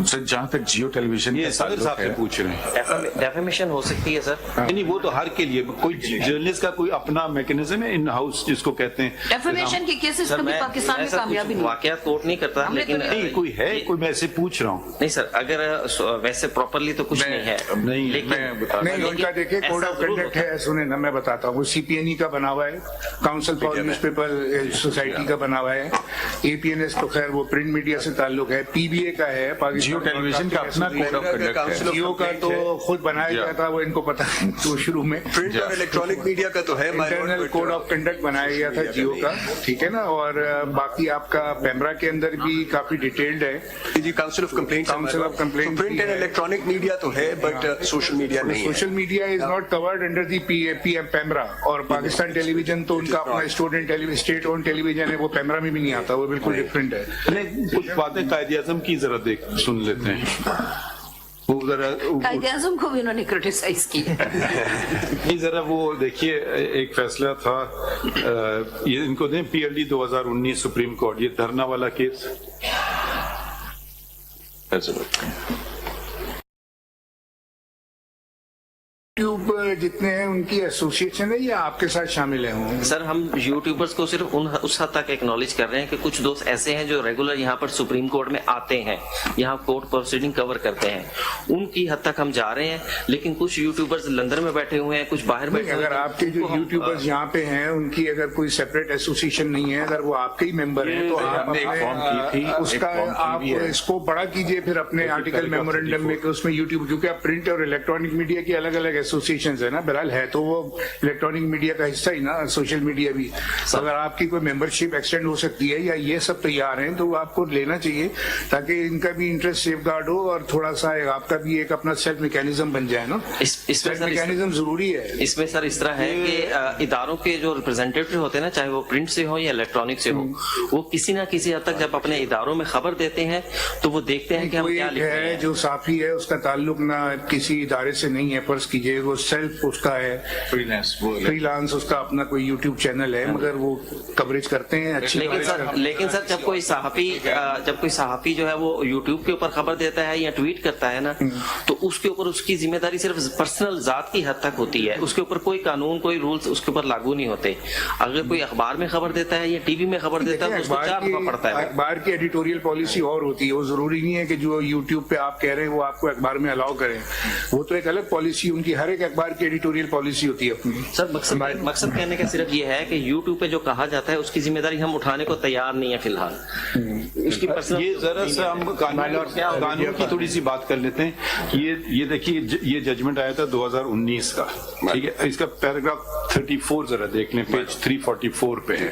سر جہاں تک جیو ٹیلی ویژن یہ صدر صاحب سے پوچھ رہے ہیں. ڈیفیمیشن ہو سکتی ہے سر؟ نہیں، وہ تو ہر کے لیے، کوئی جرنلسٹ کا کوئی اپنا میکنزم ہے ان ہاؤس جس کو کہتے ہیں. ڈیفیمیشن کے کیسز کبھی پاکستان میں کامیابی نہیں، واقعات کوٹ نہیں کرتا، لیکن نہیں کوئی ہے، کوئی میں ایسے پوچھ رہا ہوں. نہیں سر، اگر ویسے پراپرلی تو کچھ نہیں ہے. نہیں ان کا دیکھیں کوڈ آف کنڈکٹ ہے، سنیں نا میں بتاتا ہوں. وہ سی پی این ای کا بنا ہوا ہے، council for news paper society کا بنا ہوا ہے، اے پی این ایس تو خیر وہ پرنٹ میڈیا سے تعلق ہے، پی بی اے کا ہے، جیو ٹیلی ویژن کا اپنا کوڈ آف کنڈکٹ ہے. جیو کا تو خود بنایا گیا تھا، وہ ان کو پتا تو شروع میں پرنٹ اور الیکٹرانک میڈیا کا تو ہے انٹرنل کوڈ آف کنڈکٹ بنایا گیا تھا جیو کا، ٹھیک ہے نا. اور باقی آپ کا پیمرا کے اندر بھی کافی ڈیٹیلڈ ہے جی. Council of complaint print and electronic media تو ہے بٹ سوشل میڈیا نہیں. Social media is not covered under the P M PEMRA. اور پاکستان ٹیلی ویژن تو ان کا اپنا اسٹیٹ اون ٹیلی ویژن ہے، وہ پیمرا میں بھی نہیں آتا، وہ بالکل ڈفرینٹ ہے. کچھ باتیں قائد اعظم کی ذرا سن لیتے ہیں. قائد اعظم کو بھی انہوں نے کرٹیسائز کیا. نہیں ذرا وہ دیکھیے، ایک فیصلہ تھا یہ ان کو دیں P L D 2019 supreme court, یہ دھرنا والا کیس. یوٹیوب جتنے ہیں ان کی ایسوسیشن ہے یا آپ کے ساتھ شامل ہیں؟ سر ہم یوٹیوبرز کو صرف اس حد تک ایکنالج کر رہے ہیں کہ کچھ دوست ایسے ہیں جو ریگولر یہاں پر سپریم کورٹ میں آتے ہیں، یہاں کورٹ پروسیڈنگ کور کرتے ہیں، ان کی حد تک ہم جا رہے ہیں. لیکن کچھ یوٹیوبرز لندن میں بیٹھے ہوئے ہیں، کچھ باہر بیٹھے ہوئے ہیں. اگر آپ کے جو یوٹیوبرز یہاں پہ ہیں ان کی اگر کوئی سیپریٹ ایسوسیشن نہیں ہے، اگر وہ آپ کے ہی ممبر ہیں تو آپ اس کا آپ اس کو بڑا کیجئے پھر اپنے آرٹیکل میمورینڈم میں کہ اس میں یوٹیوب، کیونکہ آپ پرنٹ اور الیکٹرانک میڈیا کی الگ الگ ایسوسیشنز ہے نا. بہرحال ہے تو وہ الیکٹرانک میڈیا کا حصہ ہی نا، سوشل میڈیا بھی. اگر آپ کی کوئی ممبرشپ ایکسٹینڈ ہو سکتی ہے یا یہ سب تیار ہیں تو آپ کو لینا چاہیے تاکہ ان کا بھی انٹرسٹ سیف گارڈ ہو اور تھوڑا سا آپ کا بھی ایک اپنا سیلف میکینزم بن جائے نا. سیلف میکینزم ضروری ہے. اس میں سر اس طرح ہے کہ اداروں کے جو ریپرزینٹیٹیو ہوتے ہیں نا، چاہے وہ پرنٹ سے ہو یا الیکٹرانک سے ہو، وہ کسی نہ کسی حد تک جب اپنے اداروں میں خبر دیتے ہیں تو وہ دیکھتے ہیں کہ ہم کیا لکھ رہے ہیں. جو صحافی ہے اس کا تعلق نہ کسی ادارے سے نہیں ہے، فرض کیجیے وہ سیلف اس کا ہے فری لانس، اس کا اپنا کوئی یوٹیوب چینل ہے، مگر وہ کوریج کرتے ہیں اچھی. لیکن سر جب کوئی صحافی جو ہے وہ یوٹیوب کے اوپر خبر دیتا ہے یا ٹویٹ کرتا ہے نا، تو اس کے اوپر اس کی ذمہ داری صرف پرسنل ذات کی حد تک ہوتی ہے. اس کے اوپر کوئی قانون، کوئی رولز اس کے اوپر لاگو نہیں ہوتے. اگر کوئی اخبار میں خبر دیتا ہے یا ٹی وی میں خبر دیتا ہے تو اس کو 4 دفعہ پڑتا ہے. اخبار کی ایڈیٹوریل پالیسی اور ہوتی ہے، وہ ضروری نہیں ہے کہ جو یوٹیوب پہ آپ کہہ رہے ہیں وہ آپ کو اخبار میں الاؤ کریں. وہ تو ایک الگ پالیسی، ان کی ہر ایک اخبار کی ایڈیٹوریل پالیسی ہوتی ہے اپنی. سر مقصد کہنے کا صرف یہ ہے کہ یوٹیوب پہ جو کہا جاتا ہے اس کی ذمہ داری ہم اٹھانے کو تیار نہیں ہے فی الحال. یہ ذرا سا ہم قانون کی تھوڑی سی بات کر لیتے ہیں. یہ دیکھیے یہ ججمنٹ آیا تھا 2019 کا، ٹھیک ہے. اس کا پیراگراف 34 ذرا دیکھ لیں، پیج 344 پہ ہے.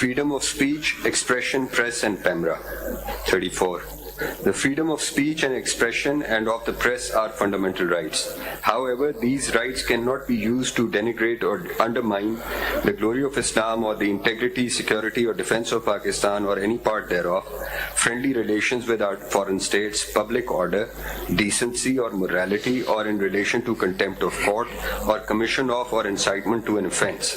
Freedom of speech, expression, press and PEMRA. 34. The freedom of speech and expression and of the press are fundamental rights. However, these rights cannot be used to denigrate or undermine the glory of Islam or the integrity, security or defense of Pakistan or any part thereof, friendly relations with our foreign states, public order, decency or morality, or in relation to contempt of court or commission of or incitement to an offense.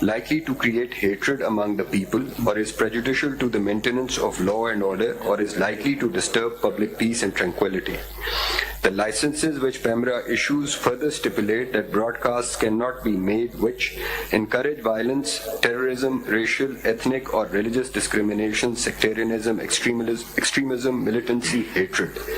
likely to create hatred among the people or is prejudicial to the maintenance of law and order or is likely to disturb public peace and tranquility. The licenses which PEMRA issues further stipulate that broadcasts cannot be made which encourage violence, terrorism, racial, ethnic or religious discrimination, sectarianism, extremism, militancy, hatred.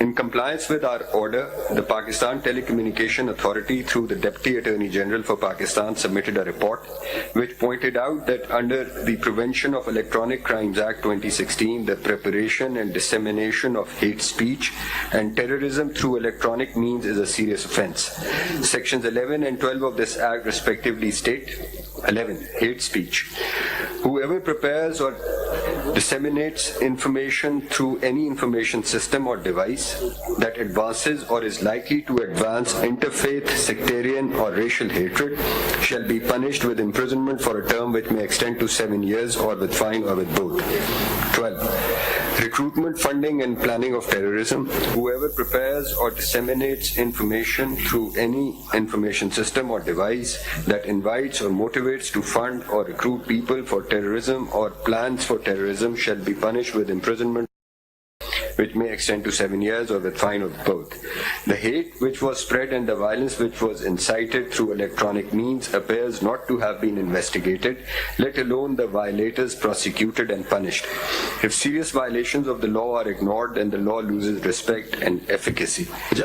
In compliance with our order, the Pakistan Telecommunication Authority, through the Deputy Attorney General for Pakistan, submitted a report which pointed out that under the Prevention of Electronic Crimes Act 2016, the preparation and dissemination of hate speech and terrorism through electronic means is a serious offence. Sections 11 and 12 of this act respectively state: 11. Hate speech. Whoever prepares or disseminates information through any information system or device that advances or is likely to advance interfaith, sectarian or racial hatred shall be punished with imprisonment for a term which may extend to 7 years or with fine or with both. 12. Recruitment, funding and planning of terrorism. Whoever prepares or disseminates information through any information system or device that invites or motivates to fund or recruit people for terrorism or plans for terrorism shall be punished with imprisonment which may extend to 7 years or with fine or both. The hate which was spread and the violence which was incited through electronic means appears not to have been investigated, let alone the violators prosecuted and punished. If serious violations of the law are ignored, then the law loses respect and efficacy.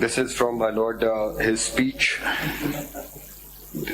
This is from my lord, his speech.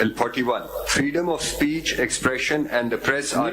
41. Freedom of speech, expression and the press are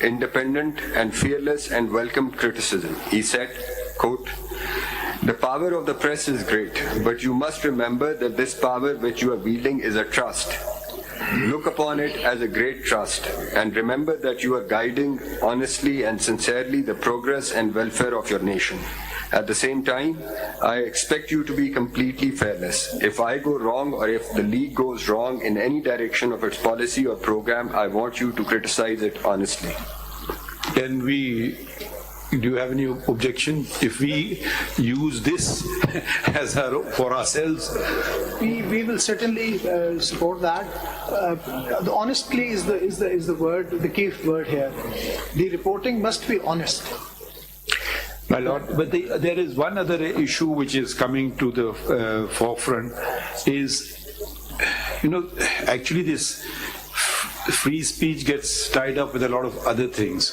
independent and fearless and welcomed criticism. He said, quote, "The power of the press is great, but you must remember that this power which you are wielding is a trust. Look upon it as a great trust and remember that you are guiding honestly and sincerely the progress and welfare of your nation. At the same time, I expect you to be completely fearless. If I go wrong or if the League goes wrong in any direction of its policy or program, I want you to criticize it honestly." Do you have any objection if we use this as for ourselves? We will certainly support that. The honestly is the word, the key word here. The reporting must be honest. My lord, but there is one other issue which is coming to the forefront is, actually this free speech gets tied up with a lot of other things.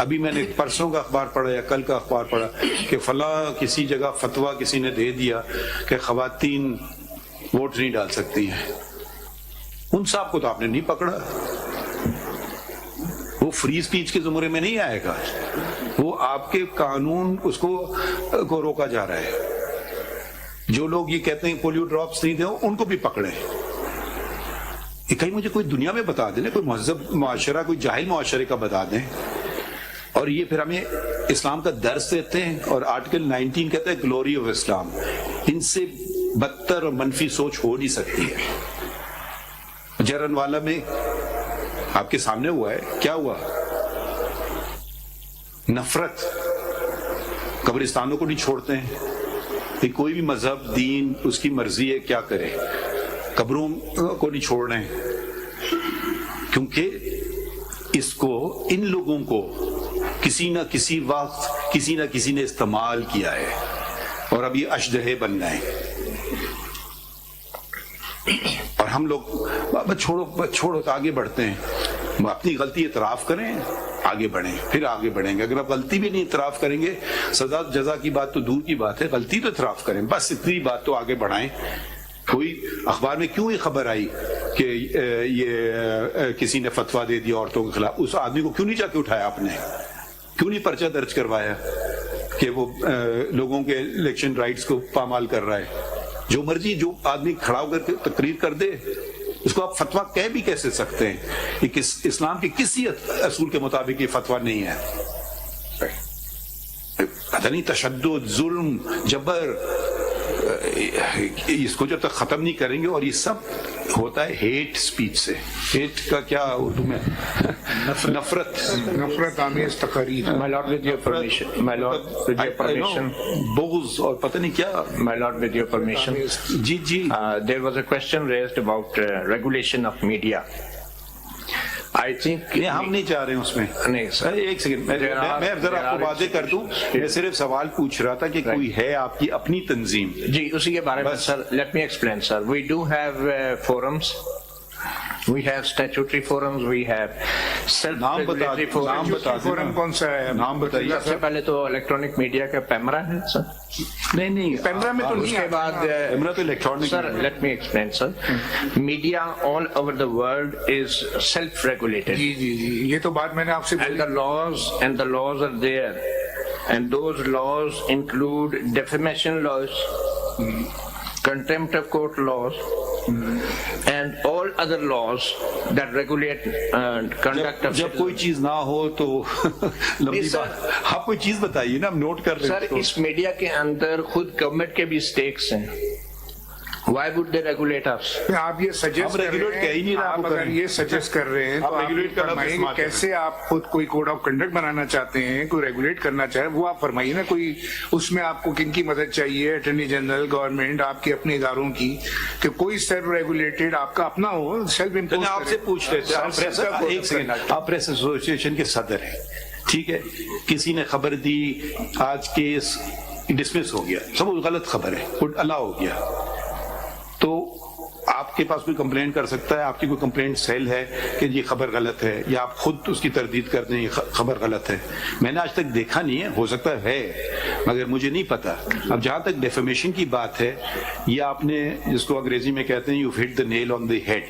ابھی میں نے پرسوں کا اخبار پڑھا یا کل کا اخبار پڑھا کہ فلاں کسی جگہ فتویٰ کسی نے دے دیا کہ خواتین ووٹ نہیں ڈال سکتی ہیں. ان صاحب کو تو آپ نے نہیں پکڑا, وہ فری اسپیچ کے زمرے میں نہیں آئے گا, وہ آپ کے قانون اس کو روکا جا رہا ہے. جو لوگ یہ کہتے ہیں پولیو ڈراپس نہیں دیں ان کو بھی پکڑیں. کہیں مجھے کوئی دنیا میں بتا دیں, کوئی مہذب معاشرہ, کوئی جاہل معاشرے کا بتا دیں. اور یہ پھر ہمیں اسلام کا درس دیتے ہیں, اور آرٹیکل 19 کہتا ہے گلوری آف اسلام. ان سے بدتر اور منفی سوچ ہو نہیں سکتی ہے. جرن والا میں آپ کے سامنے ہوا ہے, کیا ہوا؟ نفرت. قبرستانوں کو نہیں چھوڑتے ہیں کہ کوئی بھی مذہب دین اس کی مرضی ہے کیا کرے, قبروں کو نہیں چھوڑ رہے ہیں کیونکہ اس کو ان لوگوں کو کسی نہ کسی وقت کسی نہ کسی نے استعمال کیا ہے اور اب یہ اشدہے بن گئے. اور ہم لوگ چھوڑو تو آگے بڑھتے ہیں. اپنی غلطی اعتراف کریں, آگے بڑھیں, پھر آگے بڑھیں گے. اگر آپ غلطی بھی نہیں اعتراف کریں گے, سزا جزا کی بات تو دور کی بات ہے, غلطی تو اعتراف کریں, بس اتنی بات تو آگے بڑھائیں. کوئی اخبار میں کیوں یہ خبر آئی کہ یہ کسی نے فتویٰ دے دیا عورتوں کے خلاف, اس آدمی کو کیوں نہیں جا کے اٹھایا آپ نے, کیوں نہیں پرچہ درج کروایا کہ وہ لوگوں کے الیکشن رائٹس کو پامال کر رہا ہے. جو مرضی جو آدمی کھڑا ہو کر تقریر کر دے اس کو آپ فتویٰ کہہ بھی کیسے سکتے ہیں؟ یہ اسلام کے کسی اصول کے مطابق یہ فتویٰ نہیں ہے. پتہ نہیں تشدد, ظلم, جبر, اس کو جب تک ختم نہیں کریں گے, اور یہ سب ہوتا ہے ہیٹ سپیچ سے. ہیٹ کا کیا اردو میں؟ نفرت آمیز تقاریر. My lord, with your permission. My lord, with your permission. بغض اور پتہ نہیں کیا. My lord, with your permission. G. There was a question raised about regulation of media. I think ہم نہیں چاہ رہے ہیں اس میں. نہیں سر, ایک سیکنڈ, میں ذرا آپ کو واضح کر دوں. میں صرف سوال پوچھ رہا تھا کہ کوئی ہے آپ کی اپنی تنظیم؟ جی اسی کے بارے میں سر. Let me explain sir. We do have forums. We have statutory forums. We have self-regulatory forums. Forum کون سا ہے؟ نام بتائیے. سب سے پہلے تو الیکٹرانک میڈیا کا پیمرا ہے سر. نہیں پیمرا میں تو اس کے بعد پیمرا تو electronic. Sir let me explain sir. Media all over the world is self-regulated. جی یہ تو بات میں نے آپ سے And the laws are there. And those laws include defamation laws, contempt of court laws, and all other laws that regulate conduct of. جب کوئی چیز نہ ہو تو لمبی بات. آپ کوئی چیز بتائیے نا, ہم نوٹ کر رہے ہیں. سر اس میڈیا کے اندر خود گورنمنٹ کے بھی اسٹیکس ہیں. Why would they regulate us? آپ یہ سجیسٹ کر رہے ہیں, آپ اگر یہ سجیسٹ کر رہے ہیں تو آپ فرمائیے کہ کیسے آپ خود کوئی کوڈ آف کنڈکٹ بنانا چاہتے ہیں, کوئی ریگولیٹ کرنا چاہے, وہ آپ فرمائیے نا. کوئی اس میں آپ کو کن کی مدد چاہیے, اٹارنی جنرل, گورنمنٹ, آپ کے اپنے اداروں کی, کہ کوئی سیلف ریگولیٹڈ آپ کا اپنا ہو, سیلف امپوز. آپ سے پوچھ رہے تھے, ایک سیکنڈ, آپ پریس ایسوسی ایشن کے صدر ہیں, ٹھیک ہے, کسی نے خبر دی آج کیس ڈسمس ہو گیا, سب غلط خبر ہے, اللہ ہو گیا, تو آپ کے پاس کوئی کمپلینٹ کر سکتا ہے, آپ کی کوئی کمپلینٹ سیل ہے کہ یہ خبر غلط ہے, یا آپ خود اس کی تردید کر دیں یہ خبر غلط ہے. میں نے آج تک دیکھا نہیں ہے, ہو سکتا ہے مگر مجھے نہیں پتا. اب جہاں تک ڈیفیمیشن کی بات ہے, یہ آپ نے جس کو انگریزی میں کہتے ہیں you hit the Nile on the head.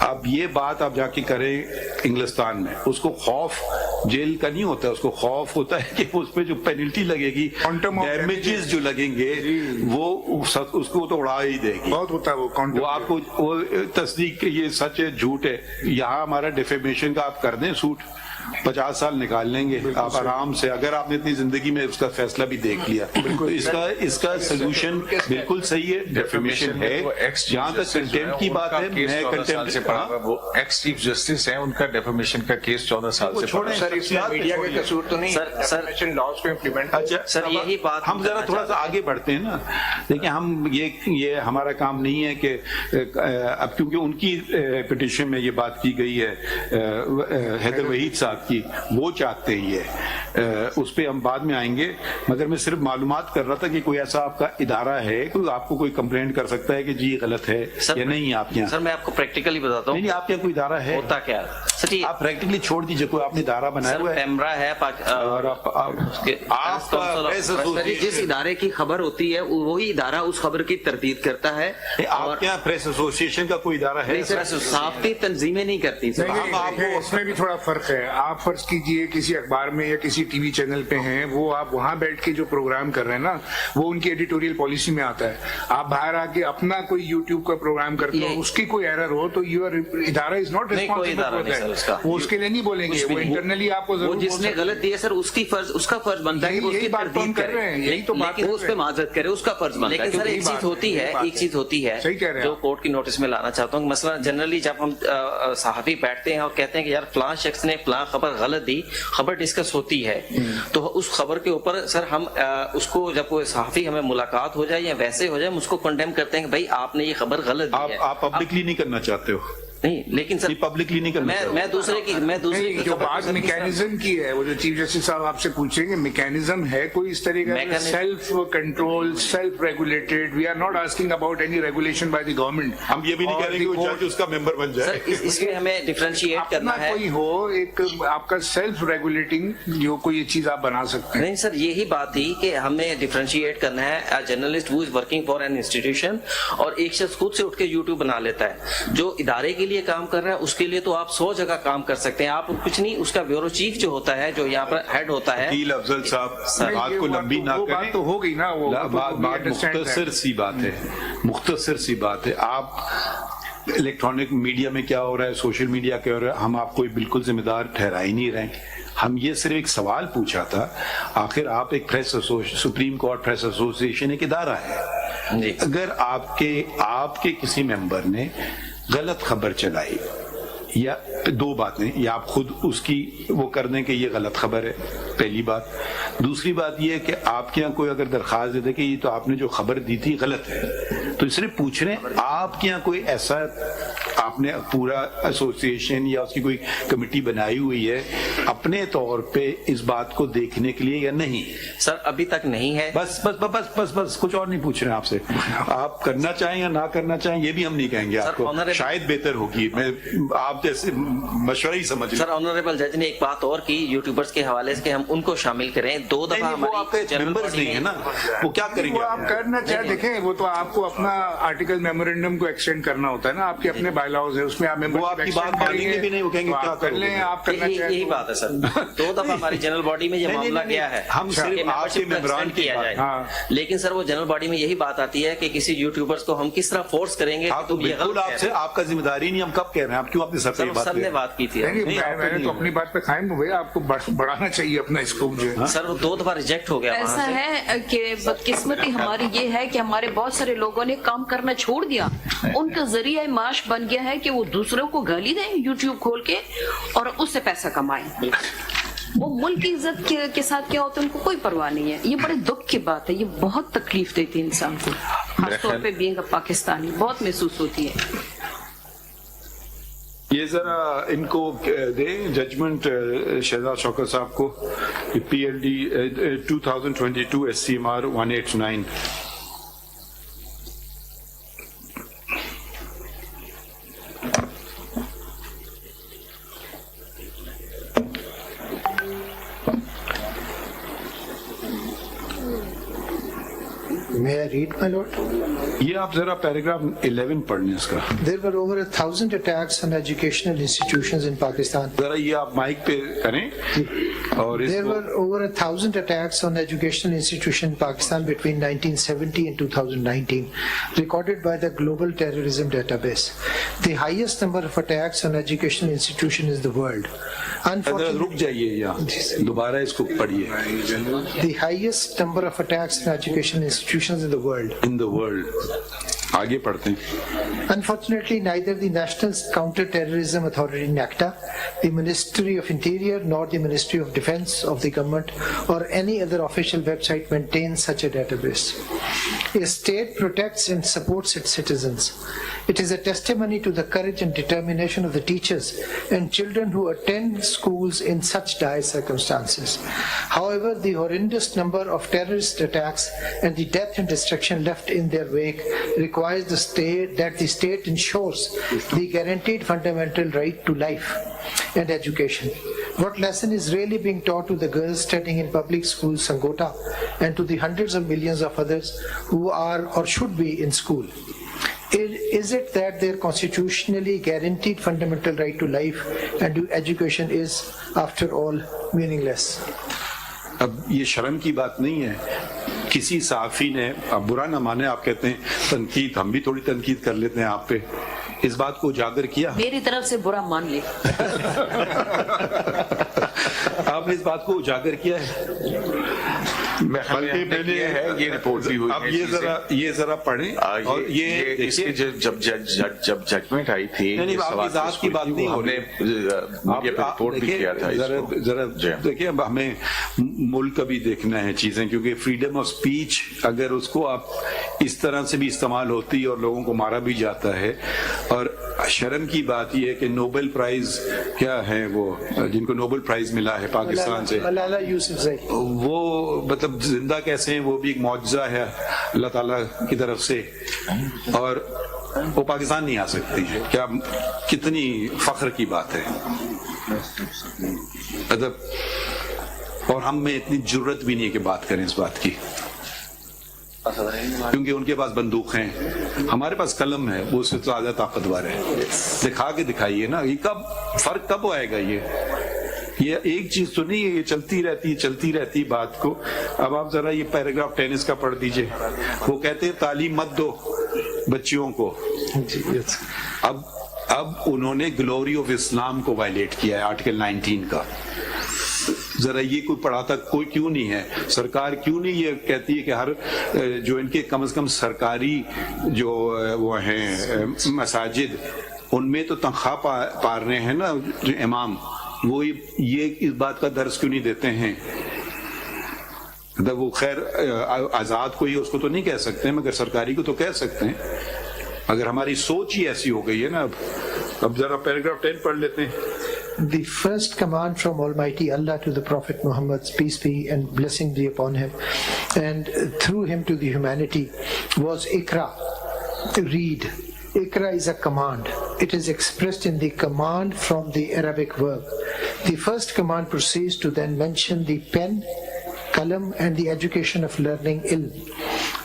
اب یہ بات آپ جا کے کریں انگلستان میں, اس کو خوف جیل کا نہیں ہوتا, اس کو خوف ہوتا ہے کہ اس پہ جو پینلٹی لگے گی, ڈیمیجز جو لگیں گے, وہ اس کو تو اڑا ہی دے گی. بہت ہوتا ہے وہ آپ کو وہ تصدیق یہ سچ ہے جھوٹ ہے. یہاں ہمارا ڈیفیمیشن کا آپ کر دیں سوٹ, 50 سال نکال لیں گے آپ آرام سے, اگر آپ نے اتنی زندگی میں اس کا فیصلہ بھی دیکھ لیا. اس کا سولوشن بالکل صحیح ہے, ڈیفیمیشن ہے. جہاں تک کنٹمپٹ کی بات ہے, میں کنٹمپٹ سے پڑھا, وہ ایکس چیف جسٹس ہیں, ان کا ڈیفیمیشن کا کیس 14 سال سے چھوڑیں. سر اس میں میڈیا کا قصور تو نہیں, ڈیفیمیشن لاز کو امپلیمنٹ. اچھا سر یہی بات ہم ذرا تھوڑا سا آگے بڑھتے ہیں نا. دیکھیں ہم یہ ہمارا کام نہیں ہے کہ اب کیونکہ ان کی پٹیشن میں یہ بات کی گئی ہے, حیدر وحید صاحب کی, وہ چاہتے ہی ہے, اس پہ ہم بعد میں آئیں گے. مگر میں صرف معلومات کر رہا تھا کہ کوئی ایسا آپ کا ادارہ ہے, کوئی آپ کو کوئی کمپلینٹ کر سکتا ہے کہ جی غلط ہے یا نہیں آپ کے یہاں. سر میں آپ کو پریکٹیکلی بتاتا ہوں, نہیں آپ کے کوئی ادارہ ہے, ہوتا کیا آپ پریکٹیکلی چھوڑ دیجیے, کوئی آپ نے ادارہ بنایا ہوا ہے, پیمرا ہے, اور آپ جس ادارے کی خبر ہوتی ہے وہی ادارہ اس خبر کی تردید کرتا ہے. آپ کے یہاں پریس ایسوسیشن کا کوئی ادارہ ہے؟ صحافتی تنظیمیں نہیں کرتی. اس میں بھی تھوڑا فرق ہے. آپ فرض کیجئے کسی اخبار میں یا کسی ٹی وی چینل پہ ہیں, وہ آپ وہاں بیٹھ کے جو پروگرام کر رہے ہیں نا, وہ ان کی ایڈیٹوریل پالیسی میں آتا ہے. آپ باہر آ کے اپنا کوئی یوٹیوب کا پروگرام کرتے ہو, اس کی کوئی ایرر ہو تو یور ادارہ از ناٹ ریسپانسبل. وہ اس کے لیے نہیں بولیں گے, وہ انٹرنلی آپ کو ضرور, جس نے غلط دی ہے سر اس کا فرض بنتا ہے کہ اس کی تردید کرے, لیکن وہ اس پہ معذرت کرے, اس کا فرض بنتا ہے. لیکن سر ایک چیز ہوتی ہے جو کورٹ کی نوٹس میں لانا چاہتا ہوں. مثلا جنرلی جب ہم صحافی بیٹھتے ہیں اور کہتے ہیں کہ یار فلاں شخص نے فلاں خبر غلط دی, خبر ڈسکس ہوتی ہے, تو اس خبر کے اوپر سر ہم اس کو جب کوئی صحافی ہمیں ملاقات ہو جائے یا ویسے ہو جائے, ہم اس کو کنڈیم کرتے ہیں کہ بھائی آپ نے یہ خبر غلط دی ہے. آپ پبلکلی نہیں کرنا چاہتے ہو؟ نہیں, لیکن سر پبلکلی نہیں کرنا. میں دوسرے کی جو بات میکینزم کی ہے, وہ جو چیف جسٹس صاحب آپ سے پوچھیں گے میکینزم ہے کوئی اس طرح کا self control, self regulated? We are not asking about any regulation by the government. ہم یہ بھی نہیں کہہ رہے کہ وہ جج اس کا ممبر بن جائے. اس میں ہمیں ڈفرینشیٹ کرنا ہے. کوئی ہو ایک آپ کا سیلف ریگولیٹنگ جو کوئی یہ چیز آپ بنا سکتے ہیں. نہیں سر, یہی بات تھی کہ ہمیں ڈفرینشیٹ کرنا ہے. Journalist who is working for an institution, اور ایک شخص خود سے اٹھ کے یوٹیوب بنا لیتا ہے. جو ادارے کے لیے کام کر رہا ہے اس کے لیے تو آپ 100 جگہ کام کر سکتے ہیں. آپ کچھ نہیں, اس کا بیورو چیف جو ہوتا ہے, جو یہاں پر ہیڈ ہوتا ہے, وکیل افضل صاحب, بات کو لمبی نہ کریں. بات تو ہو گئی نا, وہ بات مختصر سی بات ہے. آپ الیکٹرانک میڈیا میں کیا ہو رہا ہے, سوشل میڈیا کیا ہو رہا ہے, ہم آپ کو بالکل ذمہ دار ٹھہرا ہی نہیں رہے. ہم یہ صرف ایک سوال پوچھا تھا, آخر آپ ایک سپریم کورٹ پریس ایسوسی ایشن ایک ادارہ ہے, اگر آپ کے کسی ممبر نے غلط خبر چلائی, یا 2 باتیں, یا آپ خود اس کی وہ کر دیں کہ یہ غلط خبر ہے, پہلی بات. دوسری بات یہ ہے کہ آپ کے یہاں کوئی اگر درخواست دے دے کہ یہ تو آپ نے جو خبر دی تھی غلط ہے, تو صرف پوچھ رہے ہیں آپ کے یہاں کوئی ایسا, آپ نے پورا ایسوسی ایشن یا اس کی کوئی کمیٹی بنائی ہوئی ہے اپنے طور پہ اس بات کو دیکھنے کے لیے یا نہیں؟ سر ابھی تک نہیں ہے. بس کچھ اور نہیں پوچھ رہے ہیں آپ سے. آپ کرنا چاہیں یا نہ کرنا چاہیں یہ بھی ہم نہیں کہیں گے آپ کو, شاید بہتر ہوگی. میں آپ جیسے مشورہ ہی سمجھ. سر آنریبل جج نے ایک بات اور کی یوٹیوبرز کے حوالے سے کہ ہم ان کو شامل کریں. 2 دفعہ ہمارے ممبرز نہیں ہے نا, وہ کیا کریں گے؟ آپ کرنا چاہیں دیکھیں, وہ تو آپ کو اپنا آرٹیکل میمورینڈم کو ایکسٹینڈ کرنا ہوتا ہے نا, آپ کے اپنے بائی لاز ہے, اس میں آپ ممبر آپ کی بات مانیں گے بھی نہیں, وہ کہیں گے کیا کر لیں. آپ کرنا چاہیں, یہی بات ہے سر. 2 دفعہ ہماری جنرل باڈی میں یہ معاملہ گیا ہے, ہم صرف آپ کے ممبران کیا جائے. لیکن سر وہ جنرل باڈی میں یہی بات آتی ہے کہ کسی یوٹیوبرز کو ہم کس طرح فورس کریں گے. آپ کا ذمہ داری نہیں, ہم کب کہہ رہے ہیں, آپ کیوں اپنے سب نے بات کی تھی. میں نے تو اپنی بات پہ قائم ہوئے, آپ کو بڑھانا چاہیے اپنا اسکوپ جو ہے. سر وہ 2 دفعہ ریجیکٹ ہو گیا. ایسا ہے کہ بدقسمتی ہماری یہ ہے کہ ہمارے بہت سارے لوگوں نے کام کرنا چھوڑ دیا, ان کا ذریعہ معاش بن گیا ہے کہ وہ دوسروں کو گالی دیں یوٹیوب کھول کے اور اس سے پیسہ کمائیں. وہ ملک کی عزت کے ساتھ کیا ہوتا ہے ان کو کوئی پرواہ نہیں ہے. یہ بڑے دکھ کی بات ہے, یہ بہت تکلیف دیتی ہے انسان کو, خاص طور پہ بینگ پاکستانی بہت محسوس ہوتی ہے. یہ ذرا ان کو دیں ججمنٹ شہزاد شوکت صاحب کو, P L D 2022 SCMR 189. May I read, my lord? یہ آپ ذرا پیراگراف 11 پڑھنے اس کا. There were over 1,000 attacks on educational institutions in Pakistan. ذرا یہ آپ مائک پہ کریں. There were over 1,000 attacks on educational institutions in Pakistan between 1970 and 2019, recorded by the Global Terrorism Database. The highest number of attacks on educational institutions in the world. رک جائیے, یہاں دوبارہ اس کو پڑھیے. The highest number of attacks on educational institutions in the world. In the world. آگے پڑھتے ہیں. Unfortunately, neither the National Counter-Terrorism Authority (NACTA), the Ministry of Interior, nor the Ministry of Defense of the government or any other official website maintains such a database. A state protects and supports its citizens. It is a testimony to the courage and determination of the teachers and children who attend schools in such dire circumstances. However, the horrendous number of terrorist attacks and the death and destruction left in their wake require requires that the state ensures the guaranteed fundamental right to life and education. What lesson is really being taught to the girls studying in public schools Sangota and to the hundreds of millions of others who are or should be in school? Is it that their constitutionally guaranteed fundamental right to life and to education is, after all, meaningless? اب یہ شرم کی بات نہیں ہے. کسی صحافی نے, اب برا نہ مانے, آپ کہتے ہیں تنقید, ہم بھی تھوڑی تنقید کر لیتے ہیں آپ پہ, اس بات کو اجاگر کیا. میری طرف سے برا مان لے. آپ نے اس بات کو اجاگر کیا ہے. یہ رپورٹ بھی ہوئی. اب یہ ذرا پڑھیں. اور یہ جب ججمنٹ آئی تھی, آپ کی ذات کی بات نہیں ہو رہی, رپورٹ بھی کیا تھا. ذرا دیکھیں, اب ہمیں ملک کا بھی دیکھنا ہے چیزیں, کیونکہ فریڈم آف اسپیچ اگر اس کو آپ اس طرح سے بھی استعمال ہوتی اور لوگوں کو مارا بھی جاتا ہے. اور شرم کی بات یہ ہے کہ نوبل پرائز کیا ہے وہ جن کو نوبل پرائز ملا ہے پاکستان سے, وہ مطلب زندہ کیسے ہیں, وہ بھی ایک معجزہ ہے اللہ تعالیٰ کی طرف سے, اور وہ پاکستان نہیں آ سکتی. کیا کتنی فخر کی بات ہے. مطلب اور ہم میں اتنی جرت بھی نہیں ہے کہ بات کریں اس بات کی, کیونکہ ان کے پاس بندوق ہیں, ہمارے پاس قلم ہے, وہ اس سے زیادہ طاقتور ہے. دکھا کے دکھائیے نا, یہ کب فرق کب آئے گا. یہ ایک چیز تو نہیں ہے, یہ چلتی رہتی بات کو. اب آپ ذرا یہ پیراگراف ٹینس کا پڑھ دیجئے. وہ کہتے ہیں تعلیم مت دو بچیوں کو. اب انہوں نے گلوری آف اسلام کو وائلیٹ کیا ہے, آرٹیکل 19 کا. ذرا یہ کوئی پڑھاتا کوئی کیوں نہیں ہے, سرکار کیوں نہیں یہ کہتی ہے کہ ہر جو ان کے کم از کم سرکاری جو وہ ہیں مساجد, ان میں تو تنخواہ پا رہے ہیں نا جو امام, وہ یہ اس بات کا درس کیوں نہیں دیتے ہیں. وہ خیر آزاد کوئی اس کو تو نہیں کہہ سکتے, مگر سرکاری کو تو کہہ سکتے ہیں. اگر ہماری سوچ ہی ایسی ہو گئی ہے نا. اب ذرا پیراگراف 10 پڑھ لیتے ہیں. The first command from Almighty Allah to the Prophet Muhammad, peace be and blessing be upon him, and through him to the humanity, was Iqra, read. Iqra is a command. It is expressed in the command from the Arabic verb. The first command proceeds to then mention the pen, kalam, and the education of learning ilm.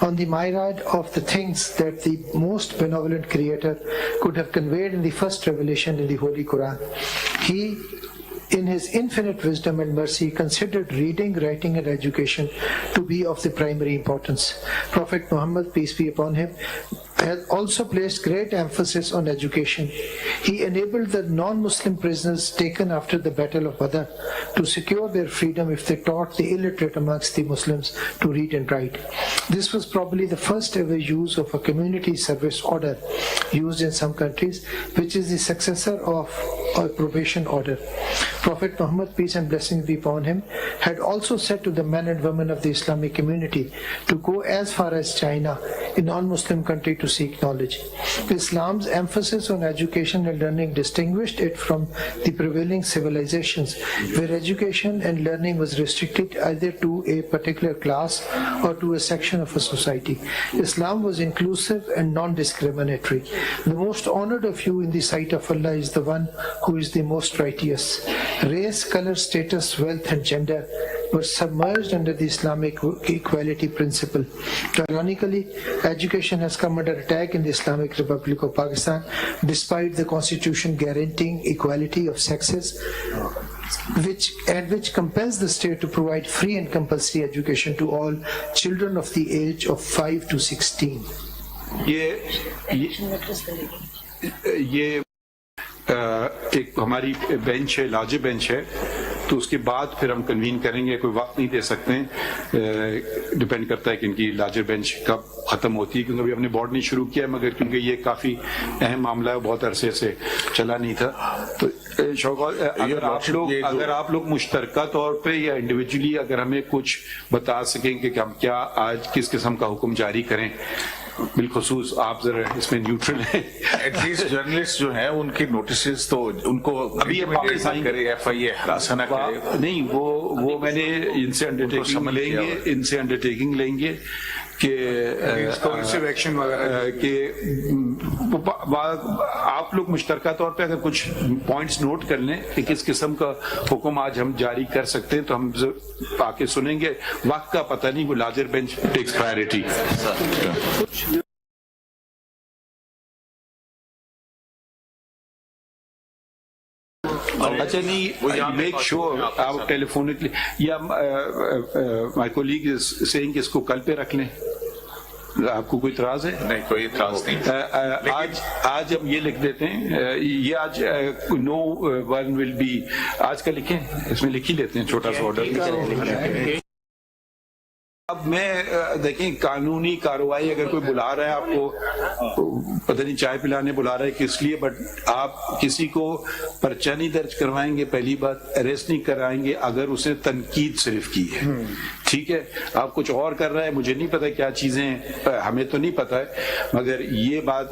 On the myriad of the things that the most benevolent Creator could have conveyed in the first revelation in the Holy Quran, He, in His infinite wisdom and mercy, considered reading, writing, and education to be of the primary importance. Prophet Muhammad, peace be upon him, has also placed great emphasis on education. He enabled the non-Muslim prisoners taken after the Battle of Badr to secure their freedom if they taught the illiterate amongst the Muslims to read and write. This was probably the first ever use of a community service order used in some countries, which is the successor of a probation order. Prophet Muhammad, peace and blessings be upon him, had also said to the men and women of the Islamic community to go as far as China, a non-Muslim country, to seek knowledge. Islam's emphasis on education and learning distinguished it from the prevailing civilizations, where education and learning was restricted either to a particular class or to a section of a society. Islam was inclusive and non-discriminatory. The most honored of you in the sight of Allah is the one who is the most righteous. Race, color, status, wealth, and gender were submerged under the Islamic equality principle. Ironically, education has come under attack in the Islamic Republic of Pakistan, despite the constitution guaranteeing equality of sexes, which compels the state to provide free and compulsory education to all children of the age of 5 to 16. یہ ایک ہماری bench ہے, larger bench ہے, تو اس کے بعد پھر ہم کنوین کریں گے. کوئی وقت نہیں دے سکتے ہیں, ڈپینڈ کرتا ہے کہ ان کی لارجر بینچ کب ختم ہوتی ہے, کیونکہ ابھی ہم نے بورڈ نہیں شروع کیا, مگر کیونکہ یہ کافی اہم معاملہ ہے, بہت عرصے سے چلا نہیں تھا. تو اگر آپ لوگ مشترکہ طور پہ یا انڈیویجولی اگر ہمیں کچھ بتا سکیں کہ ہم کیا آج کس قسم کا حکم جاری کریں, بالخصوص آپ ذرا اس میں نیوٹرل ہیں. ایٹ لیسٹ جرنلسٹ جو ہیں ان کی نوٹسز تو ان کو ابھی کرے, ایف آئی اے ہراسہ نہ کرے. نہیں, وہ میں نے ان سے انڈرٹیکنگ لیں گے, کہ آپ لوگ مشترکہ طور پہ اگر کچھ پوائنٹس نوٹ کر لیں کہ کس قسم کا حکم آج ہم جاری کر سکتے ہیں تو ہم آ کے سنیں گے. وقت کا پتہ نہیں, وہ لارجر بینچ ٹیکس پرائرٹی. اچھا نہیں, میک شیور آپ ٹیلیفونکلی یا مائی کولیگ از سیئنگ کہ اس کو کل پہ رکھ لیں. آپ کو کوئی اعتراض ہے؟ نہیں, کوئی اعتراض نہیں. آج ہم یہ لکھ دیتے ہیں, یہ آج نو ون ول بی, آج کا لکھیں, اس میں لکھ ہی لیتے ہیں چھوٹا سا آرڈر. اب میں دیکھیں قانونی کارروائی اگر کوئی بلا رہا ہے آپ کو, پتہ نہیں چائے پلانے بلا رہا ہے کس لیے, بٹ آپ کسی کو پرچہ نہیں درج کروائیں گے, پہلی بات اریسٹ نہیں کرائیں گے اگر اس نے تنقید صرف کی ہے. ٹھیک ہے, آپ کچھ اور کر رہا ہے, مجھے نہیں پتا کیا چیزیں, ہمیں تو نہیں پتا ہے, مگر یہ بات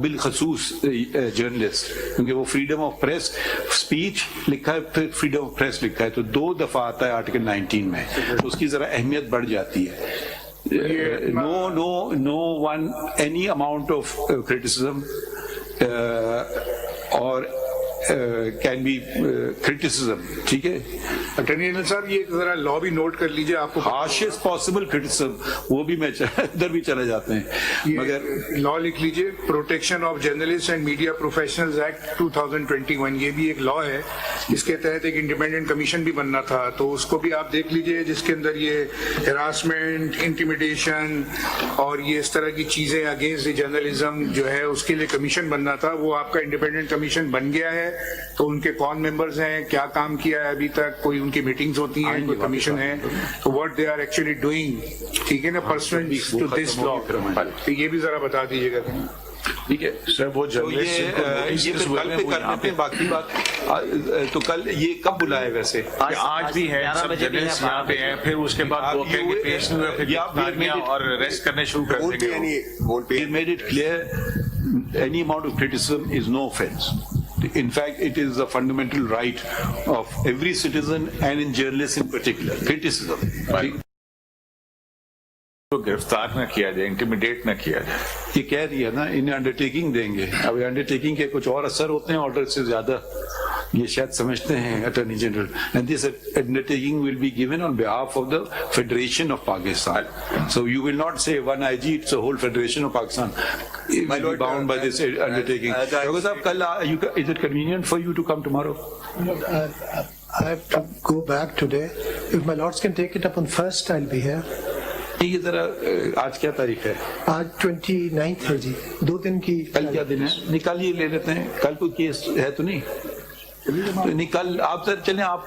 بالخصوص جرنلسٹ, کیونکہ وہ فریڈم آف پریس اسپیچ لکھا ہے, پھر فریڈم آف پریس لکھا ہے, تو 2 دفعہ آتا ہے آرٹیکل 19 میں, اس کی ذرا اہمیت بڑھ جاتی ہے. No one any amount of criticism or can be criticism. ٹھیک ہے اٹارنی جنرل صاحب, یہ ذرا لا بھی نوٹ کر لیجئے, آپ کو harshest possible criticism, وہ بھی میں ادھر بھی چلے جاتے ہیں, مگر لا لکھ لیجئے, protection of journalist and media professionals act 2021, یہ بھی ایک لا ہے, اس کے تحت ایک انڈیپینڈنٹ کمیشن بھی بننا تھا, تو اس کو بھی آپ دیکھ لیجئے, جس کے اندر یہ ہراسمنٹ, انٹیمیڈیشن اور یہ اس طرح کی چیزیں اگینسٹ دی جرنلزم جو ہے, اس کے لیے کمیشن بننا تھا. وہ آپ کا انڈیپینڈنٹ کمیشن بن گیا ہے, تو ان کے کون ممبرز ہیں, کیا کام کیا ہے ابھی تک, کوئی ان کی میٹنگز ہوتی ہیں, کوئی کمیشن ہے, تو what they are actually doing, ٹھیک ہے نا, پرسنٹ ٹو دس لا, تو یہ بھی ذرا بتا دیجیے گا. ٹھیک ہے سر, وہ کل پہ کر دیتے ہیں باقی بات. تو کل یہ کب بلایا ویسے؟ آج بھی ہے, سب جرنلسٹ یہاں پہ ہیں, پھر اس کے بعد وہ کہیں گے پیش نہیں ہوئے, پھر اور ریسٹ کرنے شروع کر دیں گے. We made it clear any amount of criticism is no offense. In fact, it is a fundamental right of every citizen and in journalists in particular. Criticism. تو گرفتار نہ کیا جائے, انٹیمیڈیٹ نہ کیا جائے. یہ کہہ رہی ہے نا, انہیں انڈرٹیکنگ دیں گے. اب انڈرٹیکنگ کے کچھ اور اثر ہوتے ہیں آرڈر سے زیادہ, یہ شاید سمجھتے ہیں attorney general. And this undertaking will be given on behalf of the Federation of Pakistan. So you will not say one IG, it's the whole Federation of Pakistan. It will be bound by this undertaking. Because of kal, is it convenient for you to come tomorrow? I have to go back today. If my lords can take it up on 1st, I'll be here. یہ ذرا آج کیا تاریخ ہے؟ آج 29 ہے جی, 2 دن کی. کل کیا دن ہے؟ نکال یہ لے لیتے ہیں, کل کوئی کیس ہے تو نہیں, نکل آپ سر چلیں آپ.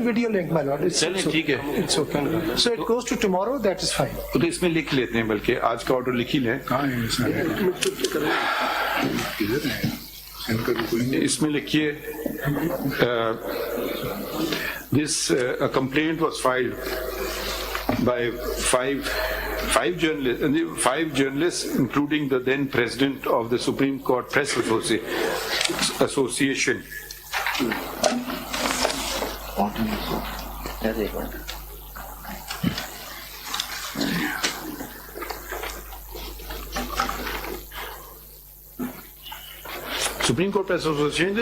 Video link, my lord. چلیں ٹھیک ہے, It's okay. So it goes to tomorrow. That is fine. تو اس میں لکھ لیتے ہیں, بلکہ آج کا آرڈر لکھ ہی لیں. اس میں لکھیے, this complaint was filed by five journalists, including the then president of the Supreme Court Press Association. Supreme Court Press Association,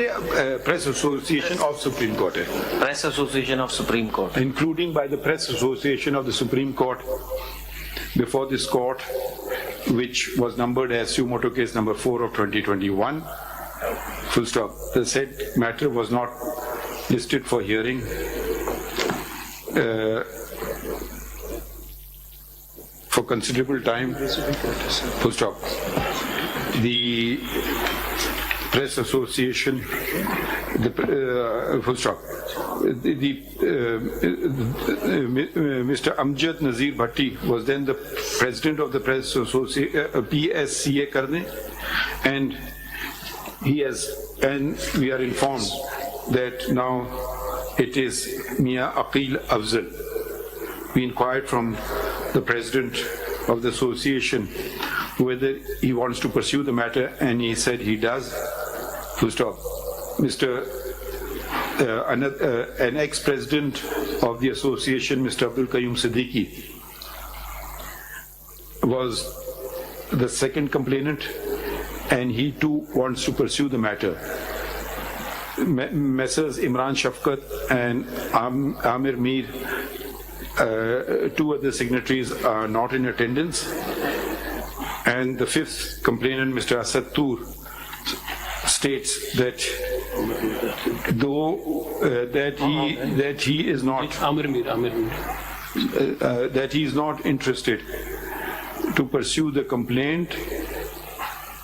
Press Association of Supreme Court, Press Association of Supreme Court, including by the Press Association of the Supreme Court before this court, which was numbered as suo motu case number 4 of 2021. Full stop. The said matter was not listed for hearing. For considerable time. Full stop. The Press Association, full stop. Mr. Amjad Nazir Bhatti was then the president of the Press Association, PSCA Karne, and we are informed that now it is Mia Aqil Afzal. We inquired from the president of the association whether he wants to pursue the matter, and he said he does. Full stop. An ex-president of the association, Mr. Abdul Qayyum Siddiqui, was the second complainant, and he too wants to pursue the matter. Messrs. Imran Shafkat and Amir Mir, two other signatories, are not in attendance, and the fifth complainant, Mr. Asad Tur, states that that he is not that he is not interested to pursue the complaint.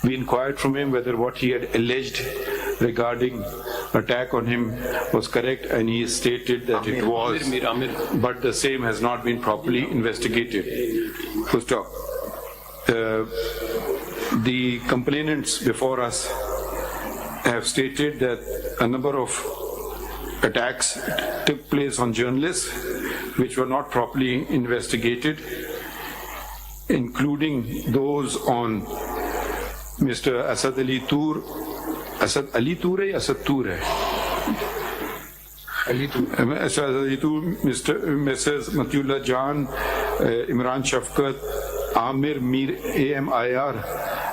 We inquired from him whether what he had alleged regarding attack on him was correct, and he stated that it was, but the same has not been properly investigated. Full stop. The complainants before us have stated that a number of attacks took place on journalists which were not properly investigated, including those on Mr. Asad Ali Tur. Asad Ali Tur hai, Asad Tur hai. Asad Ali Tur, Messrs. Matiullah Jan, Imran Shafkat, Amir Mir, AMIR,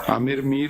Amir Mir,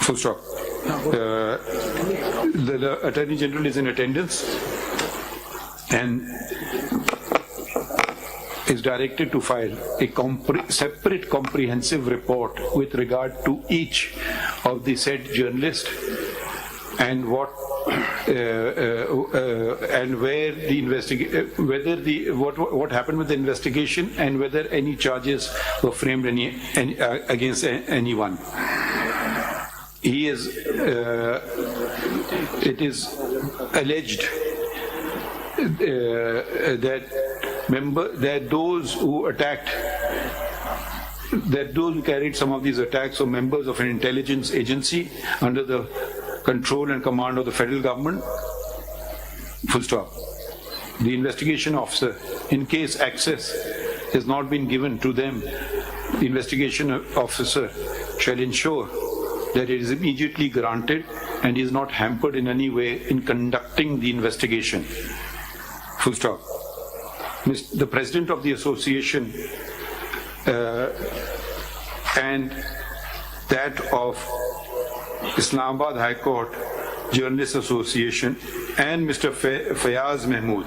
Full stop. The Attorney General is in attendance and is directed to file a separate comprehensive report with regard to each of the said journalists and what and where the whether the what happened with the investigation and whether any charges were framed against anyone. He is it is alleged that those who attacked, that those who carried some of these attacks were members of an intelligence agency under the control and command of the federal government. Full stop. The investigation officer, in case access has not been given to them, the investigation officer shall ensure that it is immediately granted and is not hampered in any way in conducting the investigation. Full stop. The president of the association and that of Islamabad High Court Journalists Association and Mr. Fayaz Mahmood,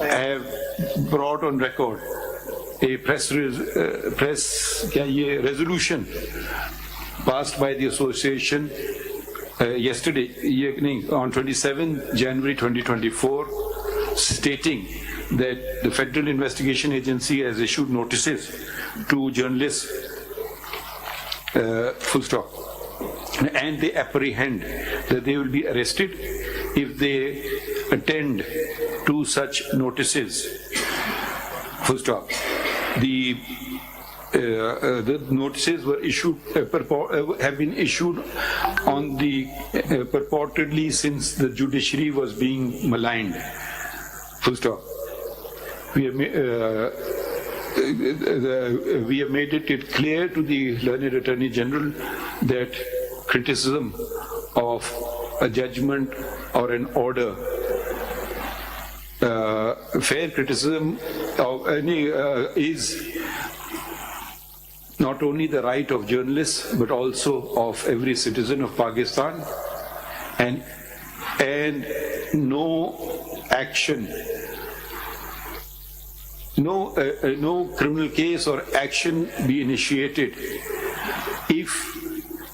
have brought on record a resolution passed by the association yesterday, on 27 January 2024, stating that the Federal Investigation Agency has issued notices to journalists, full stop, and they apprehend that they will be arrested if they attend to such notices, full stop. The notices were issued, have been issued on the purportedly since the judiciary was being maligned. Full stop. We have made it clear to the learned Attorney General that criticism of a judgment or an order, fair criticism of any is not only the right of journalists but also of every citizen of Pakistan, and no action, no criminal case or action be initiated if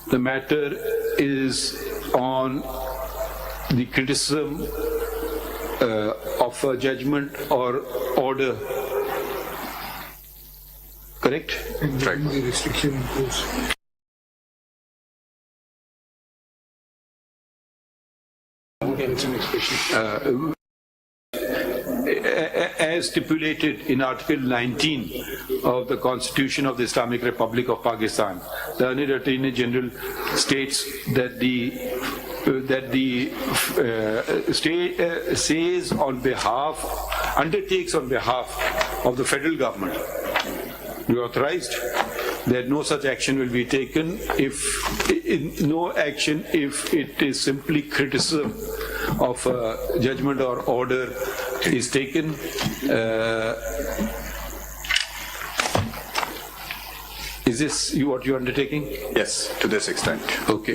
the matter is on the criticism of a judgment or order. Correct? Right. The restriction imposed. As stipulated in Article 19 of the Constitution of the Islamic Republic of Pakistan, the Attorney General states that the that the state says on behalf, undertakes on behalf of the federal government. You are authorized that no such action will be taken if it is simply criticism of a judgment or order is taken. Is this what you are undertaking? Yes, to this extent. Okay.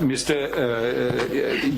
Mr.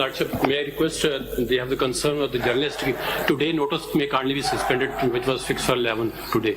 Lordship, may I request they have the concern of the journalist. Today notice may kindly be suspended, which was fixed for 11 today.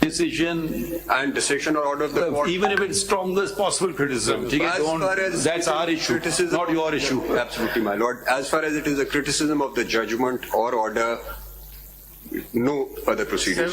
decision or order of the court, even if it's strongest possible criticism, that's our issue, not your issue. Absolutely, my lord. As far as it is a criticism of the judgment or order, no further procedures.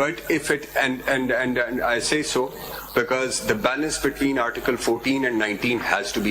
But if it and I say so because the balance between Article 14 and 19 has to be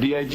DIG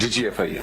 DG FIA।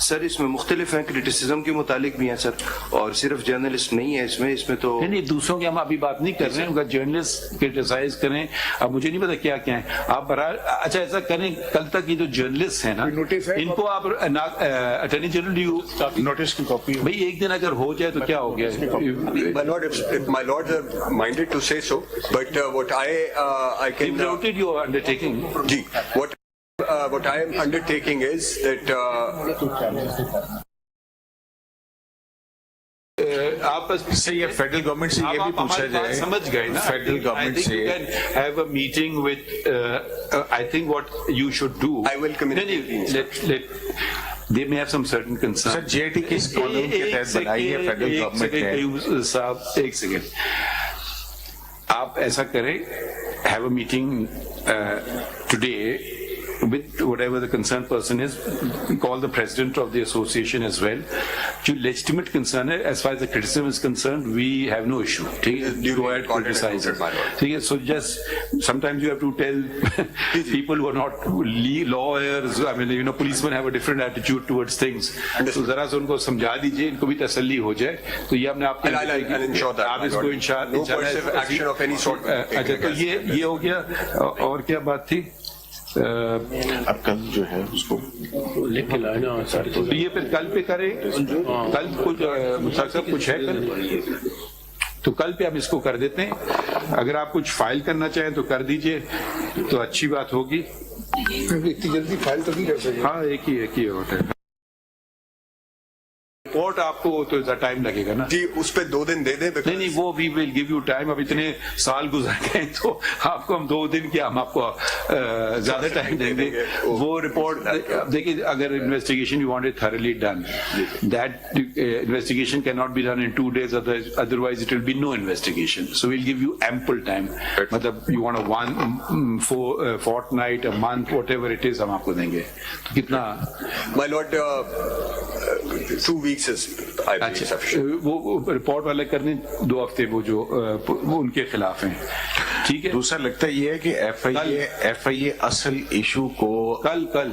سر اس میں مختلف ہیں, criticism کے متعلق بھی ہیں سر, اور صرف journalist نہیں ہے اس میں تو نہیں, دوسروں کی ہم ابھی بات نہیں کر رہے ہیں, ان کا جرنلسٹ کرٹیسائز کریں. اب مجھے نہیں پتا کیا کیا ہے آپ اچھا ایسا کریں, کل تک یہ جو جرنلسٹ ہیں نا ان کو آپ اٹارنی جنرل نوٹس کی کاپی بھائی ایک دن اگر ہو جائے تو کیا ہو گیا. My lords are minded to say so, but what I can noted your undertaking. What I am undertaking is that آپ سے یہ فیڈرل گورنمنٹ سے یہ بھی پوچھا جائے, سمجھ گئے نا, فیڈرل گورنمنٹ سے have a meeting with I think what you should do, I will communicate. They may have some certain concerns. Sir J T کس قانون کے تحت بنائی ہے فیڈرل گورنمنٹ نے؟ صاحب ایک سیکنڈ, آپ ایسا کریں, have a meeting today with whatever the concerned person is, call the president of the association as well. جو legitimate concern ہے, as far as the criticism is concerned, we have no issue. Go ahead, criticize it. So just sometimes you have to tell people who are not lawyers, I mean, you know, policemen have a different attitude towards things. So ذرا سے ان کو سمجھا دیجئے, ان کو بھی تسلی ہو جائے. تو یہ ہم نے آپ کے آپ اس کو اچھا تو یہ ہو گیا. اور کیا بات تھی؟ اب کل جو ہے اس کو لکھ کے لانا, یہ پھر کل پہ کریں. کل کچھ مستقبل کچھ ہے کل, تو کل پہ ہم اس کو کر دیتے ہیں. اگر آپ کچھ فائل کرنا چاہیں تو کر دیجئے, تو اچھی بات ہوگی. اتنی جلدی فائل تو نہیں کر سکتے. ہاں ایک ہی ہوتا ہے. رپورٹ آپ کو تو ٹائم لگے گا نا جی, اس پہ 2 دن دے دیں. نہیں وہ وی ول گیو یو ٹائم. اب اتنے سال گزر گئے تو آپ کو ہم 2 دن کیا, ہم آپ کو زیادہ ٹائم دیں گے. وہ رپورٹ دیکھیے, اگر investigation you want it thoroughly done, that investigation can not be done in 2 days, otherwise it will be no investigation. So we'll give you ample time. مطلب you want a fortnight, a month, whatever it is, ہم آپ کو دیں گے. تو کتنا My lord, 2 weeks is I believe sufficient. وہ report والے کرنے 2 ہفتے وہ جو وہ ان کے خلاف ہیں. ٹھیک ہے. دوسرا لگتا یہ ہے کہ ایف آئی اے اصل ایشو کو کل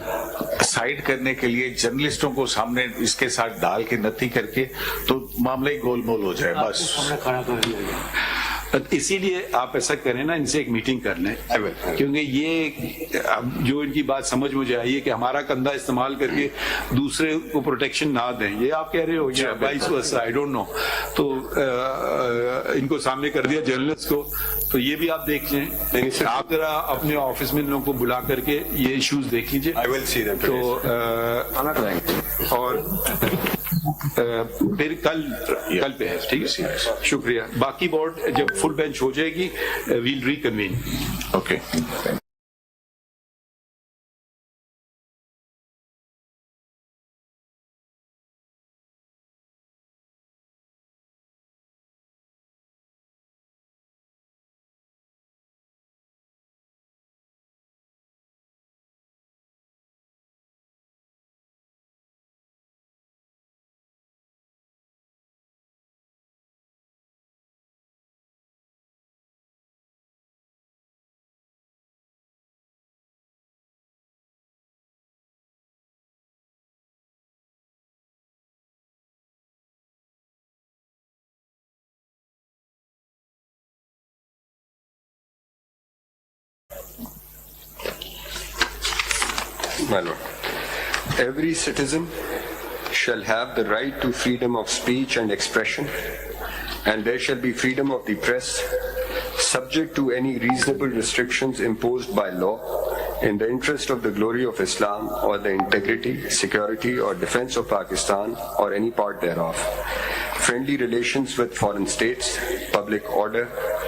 سائڈ کرنے کے لیے جرنلسٹوں کو سامنے اس کے ساتھ ڈال کے نتی کر کے تو معاملہ ہی گول مول ہو جائے بس. اسی لیے آپ ایسا کریں نا, ان سے ایک میٹنگ کر لیں, کیونکہ یہ جو ان کی بات سمجھ مجھے آئی ہے کہ ہمارا کندھا استعمال کر کے دوسرے کو پروٹیکشن نہ دیں. یہ آپ کہہ رہے ہو یا vice versa, I don't know. تو ان کو سامنے کر دیا جرنلسٹ کو, تو یہ بھی آپ دیکھ لیں. آپ ذرا اپنے آفس میں ان لوگوں کو بلا کر کے یہ ایشوز دیکھ لیجیے. تو اور پھر کل پہ ہے. ٹھیک ہے, شکریہ. باقی بورڈ جب فل بینچ ہو جائے گی ویل ریکنوین. Okay. My lord, every citizen shall have the right to freedom of speech and expression, and there shall be freedom of the press, subject to any reasonable restrictions imposed by law, in the interest of the glory of Islam or the integrity, security or defense of Pakistan or any part thereof. Friendly relations with foreign states, public order,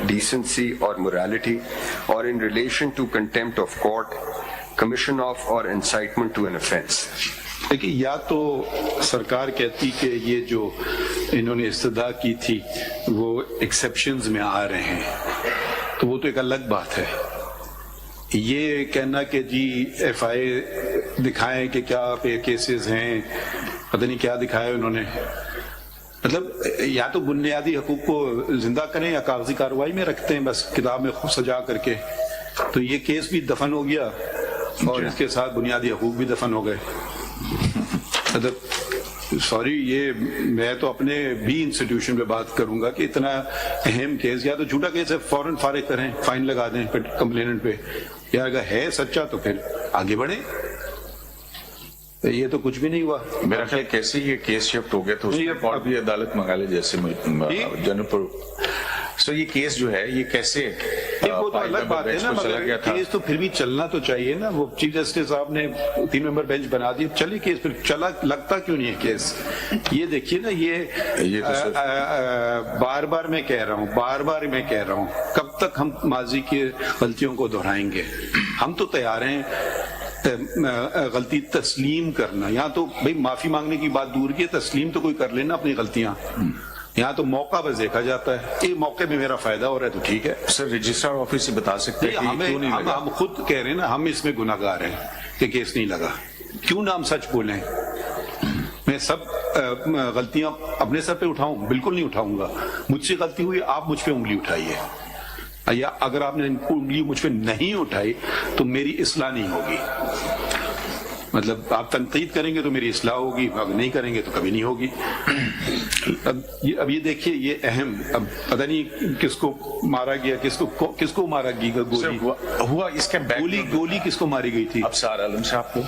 decency or morality, or in relation to contempt of court, commission of or incitement to an offense. دیکھیے, یا تو سرکار کہتی کہ یہ جو انہوں نے استدعا کی تھی وہ ایکسیپشنز میں آ رہے ہیں, تو وہ تو ایک الگ بات ہے. یہ کہنا کہ جی ایف آئی اے دکھائیں کہ کیا پہ کیسز ہیں, پتہ نہیں کیا دکھایا انہوں نے. مطلب یا تو بنیادی حقوق کو زندہ کریں یا کاغذی کارروائی میں رکھتے ہیں بس کتاب میں خود سجا کر کے. تو یہ کیس بھی دفن ہو گیا اور اس کے ساتھ بنیادی حقوق بھی دفن ہو گئے. مطلب سوری، یہ میں تو اپنے بھی انسٹیٹیوشن پہ بات کروں گا کہ اتنا اہم کیس، یا تو جھوٹا کیس ہے فوراً فارغ کریں، فائن لگا دیں کمپلیننٹ پہ، یا اگر ہے سچا تو پھر آگے بڑھیں. یہ تو کچھ بھی نہیں ہوا. میرا خیال کیسے یہ کیس شفٹ ہو گیا تو اب بھی عدالت منگا لے، جیسے جنرل سر یہ کیس جو ہے یہ کیسے وہ تو الگ بات ہے نا، مگر کیس تو پھر بھی چلنا تو چاہیے نا. وہ چیف جسٹس صاحب نے 3 ممبر بینچ بنا دی، چلے کیس پھر چلا، لگتا کیوں نہیں ہے کیس؟ یہ دیکھیے نا، یہ بار بار میں کہہ رہا ہوں کب تک ہم ماضی کی غلطیوں کو دہرائیں گے؟ ہم تو تیار ہیں غلطی تسلیم کرنا. یہاں تو بھئی معافی مانگنے کی بات دور کی، تسلیم تو کوئی کر لینا اپنی غلطیاں. یہاں تو موقع بس دیکھا جاتا ہے، یہ موقع میں میرا فائدہ ہو رہا ہے تو ٹھیک ہے. سر رجسٹرار آفس سے بتا سکتے ہیں ہم خود کہہ رہے ہیں نا، ہم اس میں گناہ گار ہیں کہ کیس نہیں لگا. کیوں نہ ہم سچ بولیں؟ میں سب غلطیاں اپنے سر پہ اٹھاؤں؟ بالکل نہیں اٹھاؤں گا. مجھ سے غلطی ہوئی، آپ مجھ پہ انگلی اٹھائیے، یا اگر آپ نے انگلی مجھ پہ نہیں اٹھائی تو میری اصلاح نہیں ہوگی. مطلب آپ تنقید کریں گے تو میری اصلاح ہوگی، اگر نہیں کریں گے تو کبھی نہیں ہوگی. اب یہ دیکھیے، یہ اہم، اب پتہ نہیں کس کو مارا گیا، کس کو مارا گیا گولی ہوا اس کے گولی کس کو ماری گئی تھی؟ ابصار عالم صاحب کو